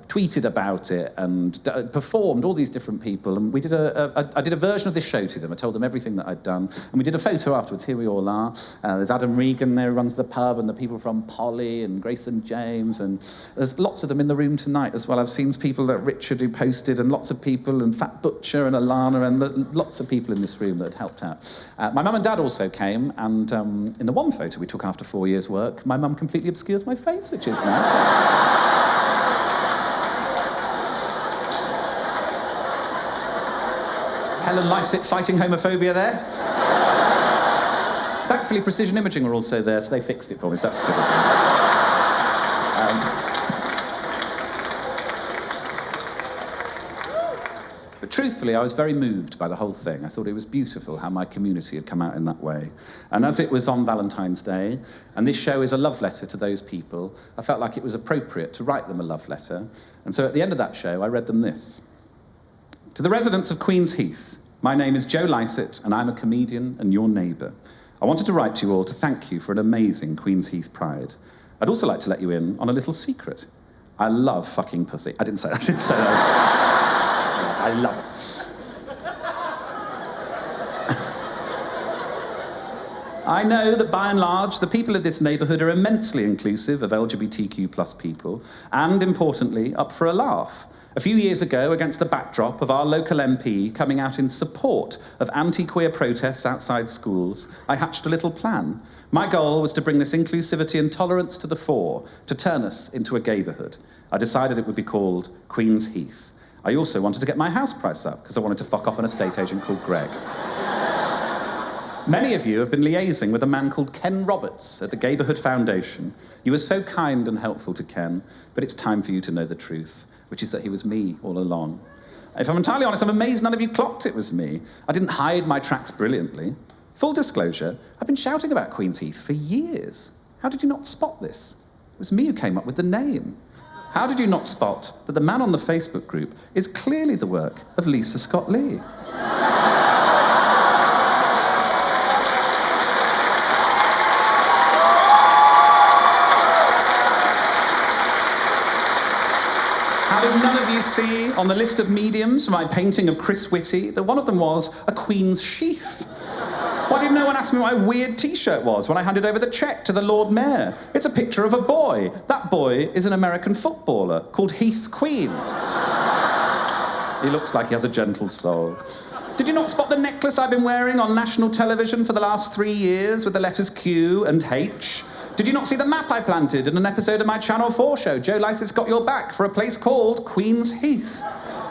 tweeted about it and performed, all these different people. And we did I did a version of this show to them. I told them everything that I'd done. And we did a photo afterwards. Here we all are. There's Adam Regan there who runs the pub, and the people from Polly and Grace and James. And there's lots of them in the room tonight as well. I've seen people that Richard who posted, and lots of people, and Fat Butcher and Alana, and lots of people in this room that had helped out. My mum and dad also came, and in the one photo we took after 4 years' work, my mum completely obscures my face, which is nice. Helen Lyset fighting homophobia there. Thankfully, Precision Imaging were also there, so they fixed it for me, so that's good advice. But truthfully, I was very moved by the whole thing. I thought it was beautiful how my community had come out in that way. And as it was on Valentine's Day, and this show is a love letter to those people, I felt like it was appropriate to write them a love letter. And so at the end of that show, I read them this. To the residents of Queen's Heath, my name is Joe Lycett, and I'm a comedian and your neighbour. I wanted to write to you all to thank you for an amazing Queen's Heath Pride. I'd also like to let you in on a little secret. I love fucking pussy. I didn't say that. I love it. I know that by and large, the people of this neighbourhood are immensely inclusive of LGBTQ+ people, and importantly, up for a laugh. A few years ago, against the backdrop of our local MP coming out in support of anti-queer protests outside schools, I hatched a little plan. My goal was to bring this inclusivity and tolerance to the fore, to turn us into a gayborhood. I decided it would be called Queen's Heath. I also wanted to get my house price up, because I wanted to fuck off an estate agent called Greg. Many of you have been liaising with a man called Ken Roberts at the Gayborhood Foundation. You were so kind and helpful to Ken, but it's time for you to know the truth, which is that he was me all along. If I'm entirely honest, I'm amazed none of you clocked it was me. I didn't hide my tracks brilliantly. Full disclosure, I've been shouting about Queen's Heath for years. How did you not spot this? It was me who came up with the name. How did you not spot that the man on the Facebook group is clearly the work of Lisa Scott Lee? How did none of you see on the list of mediums for my painting of Chris Whitty that one of them was a Queen's Sheath? Why did no one ask me what my weird T-shirt was when I handed over the cheque to the Lord Mayor? It's a picture of a boy. That boy is an American footballer called Heath Queen. He looks like he has a gentle soul. Did you not spot the necklace I've been wearing on national television for the last 3 years with the letters Q and H? Did you not see the map I planted in an episode of my Channel 4 show, Joe Lycett's Got Your Back, for a place called Queen's Heath?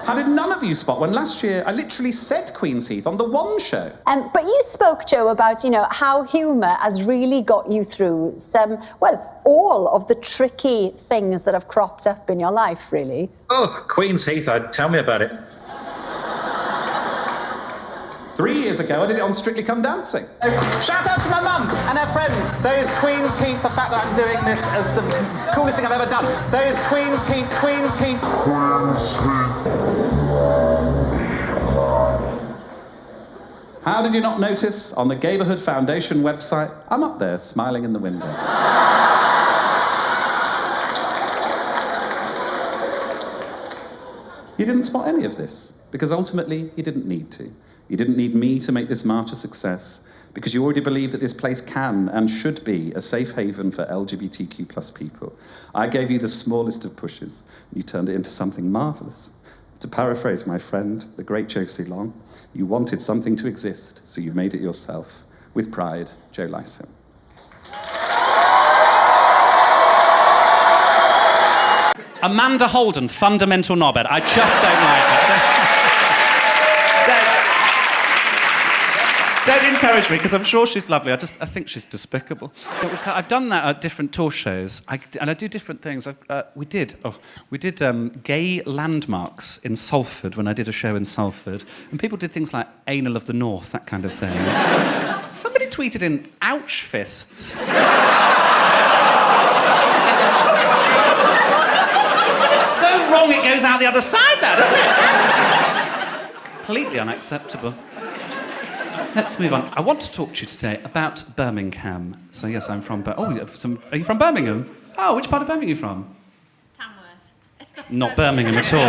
How did none of you spot when last year I literally said Queen's Heath on the One show? But you spoke, Joe, about, how humour has really got you through all of the tricky things that have cropped up in your life, really. Oh, Queen's Heath, tell me about it. 3 years ago, I did it on Strictly Come Dancing. Shout out to my mum and her friends. Those Queen's Heath, the fact that I'm doing this as the coolest thing I've ever done. Those Queen's Heath, Queen's Heath. How did you not notice on the Gayborhood Foundation website, I'm up there smiling in the window. You didn't spot any of this, because ultimately you didn't need to. You didn't need me to make this march a success, because you already believe that this place can and should be a safe haven for LGBTQ plus people. I gave you the smallest of pushes, and you turned it into something marvellous. To paraphrase my friend, the great Josie Long, you wanted something to exist, so you made it yourself. With pride, Joe Lycett. Amanda Holden, fundamental knobhead. I just don't like it. Don't encourage me, because I'm sure she's lovely. I think she's despicable. I've done that at different tour shows, and I do different things. We did gay landmarks in Salford when I did a show in Salford, and people did things like Anal of the North, that kind of thing. Somebody tweeted in, ouch fists. So wrong it goes out the other side, that, doesn't it? Completely unacceptable. Let's move on. I want to talk to you today about Birmingham. So yes, I'm from... are you from Birmingham? Oh, which part of Birmingham are you from? Tamworth. Not Birmingham at all.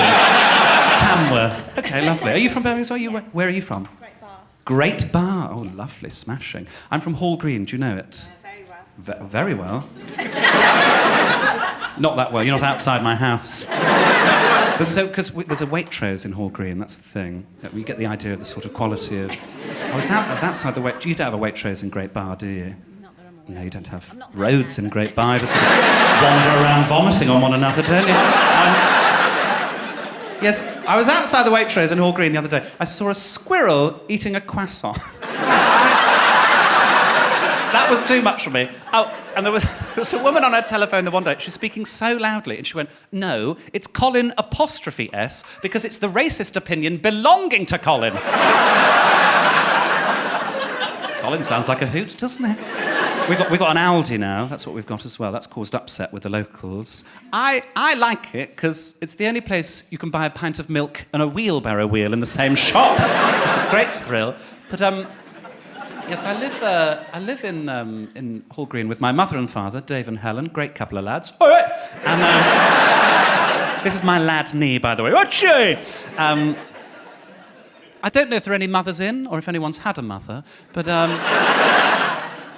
Tamworth. Okay, lovely. Are you from Birmingham as well? Where are you from? Great Bar. Great Bar. Oh, lovely, smashing. I'm from Hall Green. Do you know it? Very well. Very well. Not that well. You're not outside my house. Because there's a Waitrose in Hall Green. That's the thing. We get the idea of the sort of quality of. I was outside the Waitrose. You don't have a Waitrose in Great Bar, do you? Not that I'm aware. No, you don't have roads in Great Bar. You just sort of wander around vomiting on one another, don't you? Yes, I was outside the Waitrose in Hall Green the other day. I saw a squirrel eating a croissant. That was too much for me. Oh, and there was a woman on her telephone the one day, she's speaking so loudly, and she went, no, it's Colin 'S, because it's the racist opinion belonging to Colin. Colin sounds like a hoot, doesn't it? We've got an Aldi now, that's what we've got as well. That's caused upset with the locals. I like it, because it's the only place you can buy a pint of milk and a wheelbarrow wheel in the same shop. It's a great thrill. But, yes, I live in Hall Green with my mother and father, Dave and Helen, great couple of lads. All right. And this is my lad knee, by the way. Watchie! I don't know if there are any mothers in, or if anyone's had a mother, but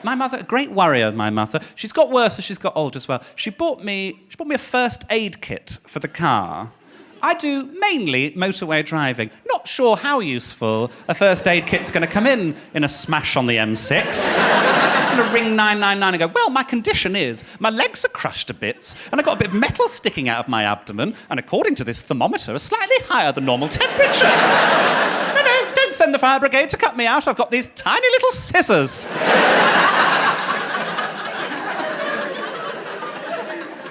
my mother, a great worrier, my mother. She's got worse as she's got older as well. She bought me a first aid kit for the car. I do mainly motorway driving. Not sure how useful a first aid kit's going to come in a smash on the M6. I'm going to ring 999 and go, well, my condition is my legs are crushed to bits and I've got a bit of metal sticking out of my abdomen and according to this thermometer, are slightly higher than normal temperature. No, don't send the fire brigade to cut me out. I've got these tiny little scissors.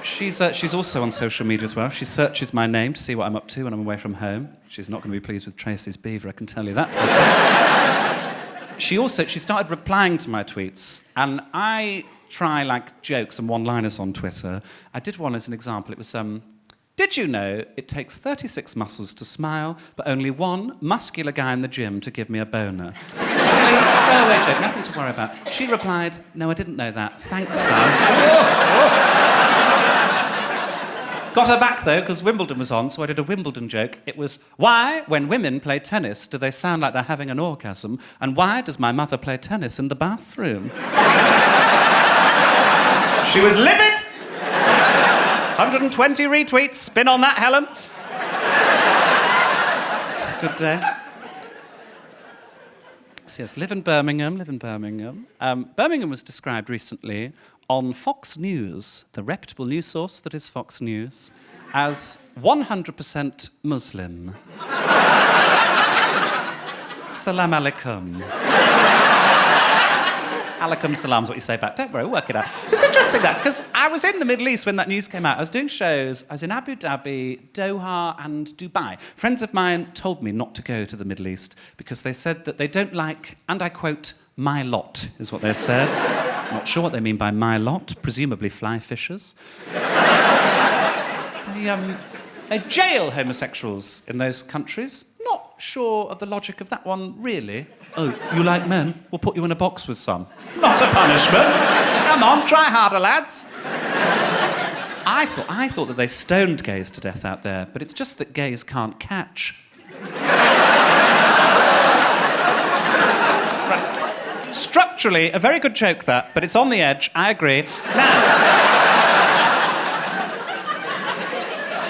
She's also on social media as well. She searches my name to see what I'm up to when I'm away from home. She's not going to be pleased with Tracy's beaver, I can tell you that for a fact. She started replying to my tweets, and I try like jokes and one-liners on Twitter. I did one as an example. It was, did you know it takes 36 muscles to smile, but only one muscular guy in the gym to give me a boner? It's a silly throwaway joke, nothing to worry about. She replied, no, I didn't know that. Thanks, son. Got her back, though, because Wimbledon was on, so I did a Wimbledon joke. It was, why, when women play tennis, do they sound like they're having an orgasm? And why does my mother play tennis in the bathroom? She was livid! 120 retweets. Spin on that, Helen. It's a good day. So yes, live in Birmingham. Birmingham was described recently on Fox News, the reputable news source that is Fox News, as 100% Muslim. Salam alaikum. Alaikum salam is what you say back. Don't worry, we'll work it out. It's interesting that, because I was in the Middle East when that news came out. I was doing shows. I was in Abu Dhabi, Doha, and Dubai. Friends of mine told me not to go to the Middle East because they said that they don't like, and I quote, my lot, is what they said. Not sure what they mean by my lot. Presumably fly fishers. They jail homosexuals in those countries. Not sure of the logic of that one, really. Oh, you like men? We'll put you in a box with some. Not a punishment. Come on, try harder, lads. I thought that they stoned gays to death out there, but it's just that gays can't catch. Right. Structurally, a very good joke, that, but it's on the edge. I agree. Now...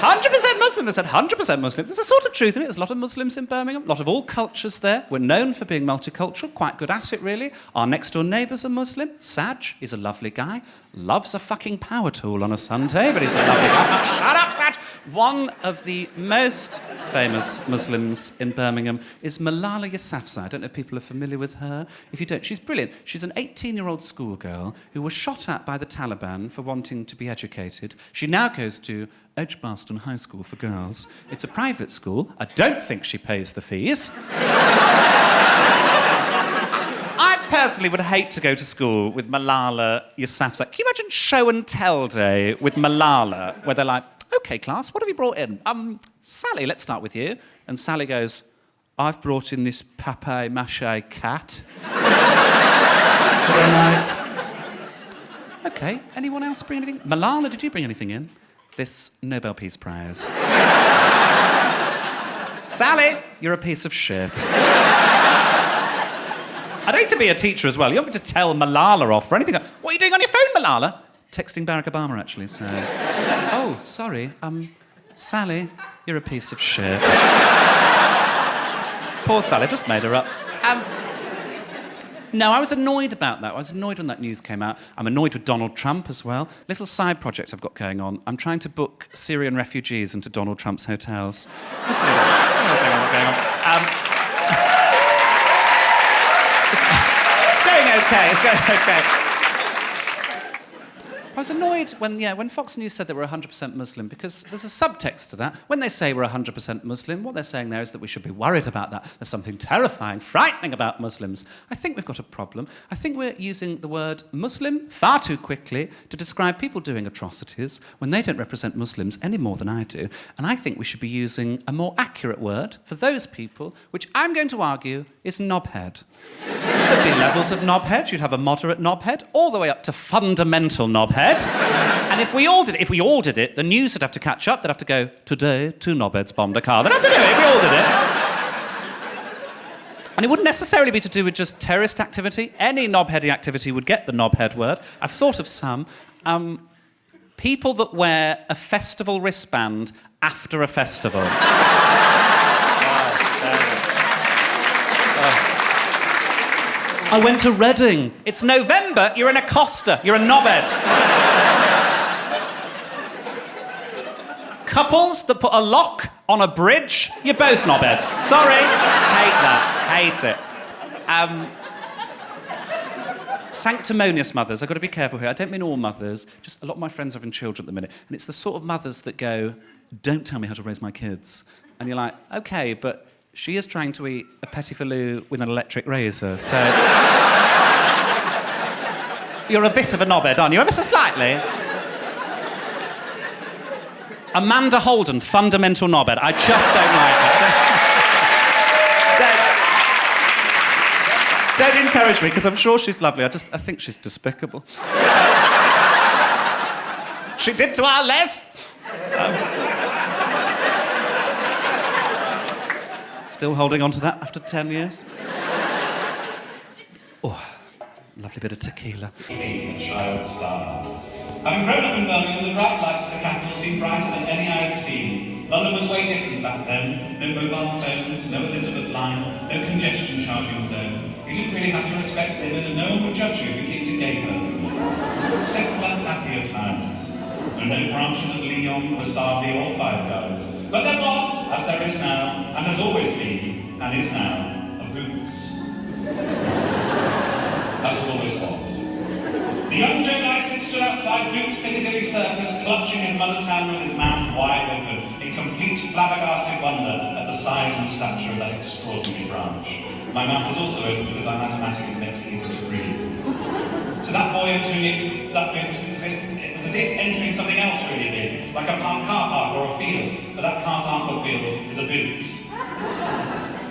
100% Muslim. They said 100% Muslim. There's a sort of truth in it. There's a lot of Muslims in Birmingham, a lot of all cultures there. We're known for being multicultural, quite good at it, really. Our next-door neighbour's a Muslim. Saj, he's a lovely guy. Loves a fucking power tool on a Sunday, but he's a lovely guy. Shut up, Saj! One of the most famous Muslims in Birmingham is Malala Yousafzai. I don't know if people are familiar with her. If you don't, she's brilliant. She's an 18-year-old schoolgirl who was shot at by the Taliban for wanting to be educated. She now goes to Edgbaston High School for Girls. It's a private school. I don't think she pays the fees. I personally would hate to go to school with Malala Yousafzai. Can you imagine show and tell day with Malala, where they're like, OK, class, what have you brought in? Sally, let's start with you. And Sally goes, I've brought in this papier-mâché cat. OK, anyone else bring anything? Malala, did you bring anything in? This Nobel Peace Prize. Sally, you're a piece of shit. I'd hate to be a teacher as well. You want me to tell Malala off for anything? What are you doing on your phone, Malala? Texting Barack Obama, actually, so... Oh, sorry. Sally, you're a piece of shit. Poor Sally, just made her up. No, I was annoyed about that. I was annoyed when that news came out. I'm annoyed with Donald Trump as well. Little side project I've got going on. I'm trying to book Syrian refugees into Donald Trump's hotels. What's going on? It's going okay. It's going okay. I was annoyed when Fox News said that we're 100% Muslim, because there's a subtext to that. When they say we're 100% Muslim, what they're saying there is that we should be worried about that. There's something terrifying, frightening about Muslims. I think we've got a problem. I think we're using the word Muslim far too quickly to describe people doing atrocities when they don't represent Muslims any more than I do. And I think we should be using a more accurate word for those people, which I'm going to argue is knobhead. There'd be levels of knobhead. You'd have a moderate knobhead, all the way up to fundamental knobhead. And if we all did it, the news would have to catch up. They'd have to go, today, 2 knobheads bombed a car. They'd have to do it if we all did it. And it wouldn't necessarily be to do with just terrorist activity. Any knobheady activity would get the knobhead word. I've thought of some. People that wear a festival wristband after a festival. I went to Reading. It's November, you're in a Costa, you're a knobhead. Couples that put a lock on a bridge, you're both knobheads. Sorry, hate that, hate it. Sanctimonious mothers, I've got to be careful here. I don't mean all mothers, just a lot of my friends are having children at the minute, and it's the sort of mothers that go, don't tell me how to raise my kids. And you're like, OK, but she is trying to eat a petit filou with an electric razor, so... You're a bit of a knobhead, aren't you? Ever so slightly. Amanda Holden, fundamental knobhead. I just don't like it. Don't encourage me, because I'm sure she's lovely. I think she's despicable. She did to our Les. Still holding on to that after 10 years. Oh, lovely bit of tequila. A child star. Having grown up in Birmingham, the bright lights of the capital seemed brighter than any I had seen. London was way different back then. No mobile phones, no Elizabeth line, no congestion charging zone. You didn't really have to respect women, and no one would judge you if you kicked a gay person. Simpler, happier times. And no branches of Lyon, Wasabi, or Five Guys. But there was, as there is now, and has always been, and is now, a Boots. As it always was. The young Joe Lycett stood outside Boots Piccadilly Circus, clutching his mother's hand with his mouth wide open, in complete flabbergasted wonder at the size and stature of that extraordinary branch. My mouth was also open because I'm asthmatic and makes it easy to breathe. To that boy in tunic, it was as if entering something else really big, like a car park or a field, but that car park or field is a Boots.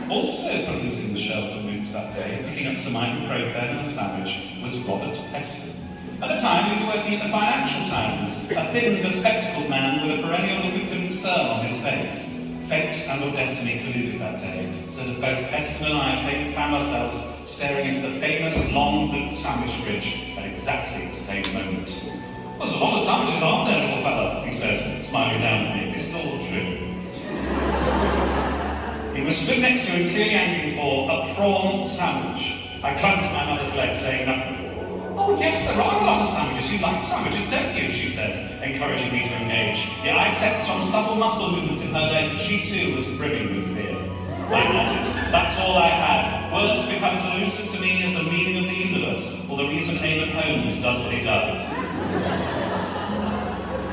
Also perusing the shelves of Boots that day, picking up some ibuprofen and a sandwich, was Robert Peston. At the time, he was working at the Financial Times, a thin, bespectacled man with a perennial look of concern on his face. Fate and or destiny colluded that day, so that both Peston and I found ourselves staring into the famous long Boots sandwich fridge at exactly the same moment. "There's a lot of sandwiches, aren't there, little fella?" he said, smiling down at me. "This is all true." He was stood next to him, clearly angling for a prawn sandwich. I clung to my mother's leg, saying nothing. "Oh yes, there are a lot of sandwiches. You like sandwiches, don't you?" she said, encouraging me to engage. Yet I sensed from subtle muscle movements in her leg that she too was brimming with fear. I nodded. That's all I had. Words become as elusive to me as the meaning of the universe, or the reason Eamon Holmes does what he does.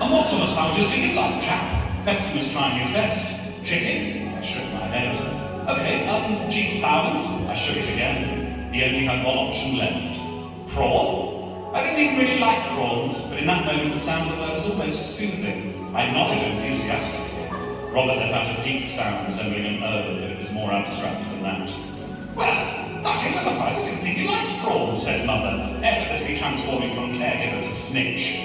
"And what sort of sandwiches do you like, chap?" Peston was trying his best. "Chicken?" I shook my head. "Okay, cheese pounds?" I shook it again. He only had one option left. "Prawn?" I didn't even really like prawns, but in that moment the sound of the word was almost soothing. I nodded enthusiastically. Robert let out a deep sound resembling an O, but it was more abstract than that. "Well, that is a surprise. I didn't think you liked prawns," said Mother, effortlessly transforming from caregiver to snitch.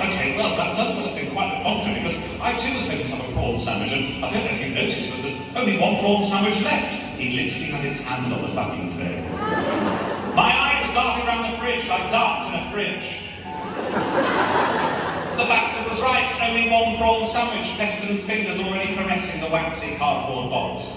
Okay, well, that does put us in quite the quandary, because I too was hoping to have a prawn sandwich, and I don't know if you've noticed, but there's only one prawn sandwich left. He literally had his hand on the fucking thing. My eyes darted around the fridge like darts in a fridge. The bastard was right, only one prawn sandwich, Peston's fingers already caressing the waxy cardboard box.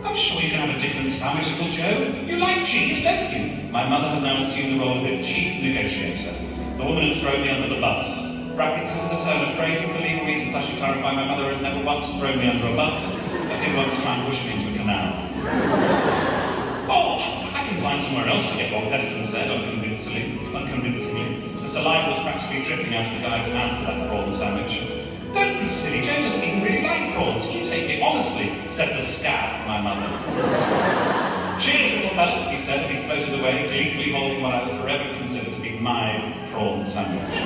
"I'm sure you can have a different sandwich, little Joe. You like cheese, don't you?" My mother had now assumed the role of his chief negotiator. The woman had thrown me under the bus. Brackets, this is a turn of phrasing for legal reasons. I should clarify my mother has never once thrown me under a bus, but did once try and push me into a canal. "Oh, I can find somewhere else to get what Peston said unconvincingly. The saliva was practically dripping out of the guy's mouth for that prawn sandwich. "Don't be silly, Joe doesn't even really like prawns. You take it honestly," said the scab, my mother. "Cheers, little fella," he said as he floated away, gleefully holding what I would forever consider to be my prawn sandwich.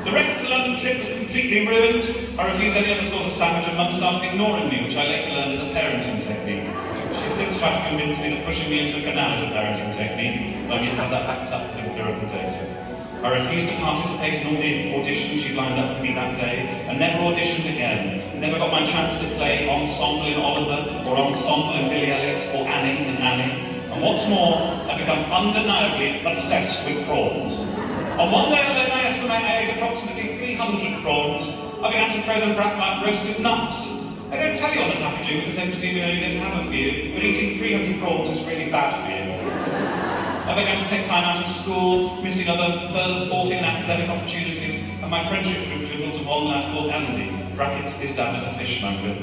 The rest of the London trip was completely ruined. I refused any other sort of sandwich and Mum started ignoring me, which I later learned is a parenting technique. She's since tried to convince me that pushing me into a canal is a parenting technique, but I'm yet to have that backed up with empirical data. I refused to participate in all the auditions she'd lined up for me that day, and never auditioned again. Never got my chance to play ensemble in Oliver, or ensemble in Billy Elliot, or Annie in Annie. And what's more, I've become undeniably obsessed with prawns. On one day alone, I estimate I ate approximately 300 prawns. I began to throw them back like roasted nuts. They don't tell you on the packaging because they presume you only get to have a few, but eating 300 prawns is really bad for you. I began to take time out of school, missing other further sporting and academic opportunities, and my friendship group dwindled to one lad called Andy, brackets, his dad was a fishmonger.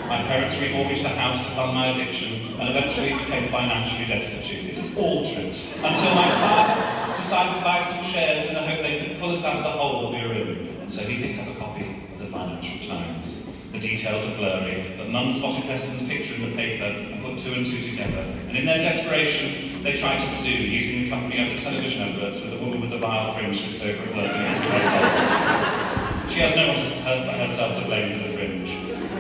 My parents remortgaged the house to fund my addiction, and eventually became financially destitute. This is all true. Until my father decided to buy some shares in the hope they could pull us out of the hole that we were in, and so he picked up a copy of the Financial Times. The details are blurry, but Mum spotted Peston's picture in the paper and put two and two together, and in their desperation, they tried to sue, using the company of the television adverts with the woman with the vile fringe that's over at Birmingham as her fault. She has no one but herself to blame for the fringe.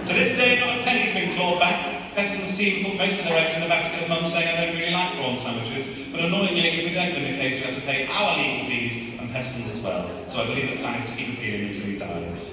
To this day, not a penny's been clawed back. Peston's team put most of their eggs in the basket of Mum saying I don't really like prawn sandwiches, but annoyingly, if we don't win the case, we have to pay our legal fees and Peston's as well. So I believe the plan is to keep appealing until he dies.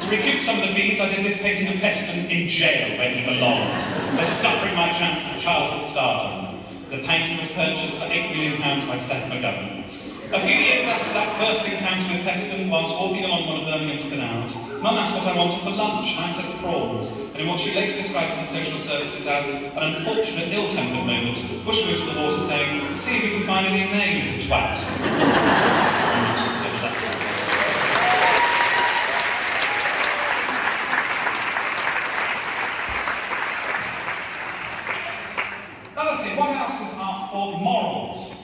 To recoup some of the fees, I did this painting of Peston in jail where he belongs, discovering my chance at childhood stardom. The painting was purchased for £8 million by Steph McGovern. A few years after that first encounter with Peston, whilst walking along one of Birmingham's canals, Mum asked what I wanted for lunch, and I said prawns, and in what she later described to the social services as an unfortunate ill-tempered moment, pushed me into the water saying, "See if you can find any in there, you little twat." Another thing, what else is for morals.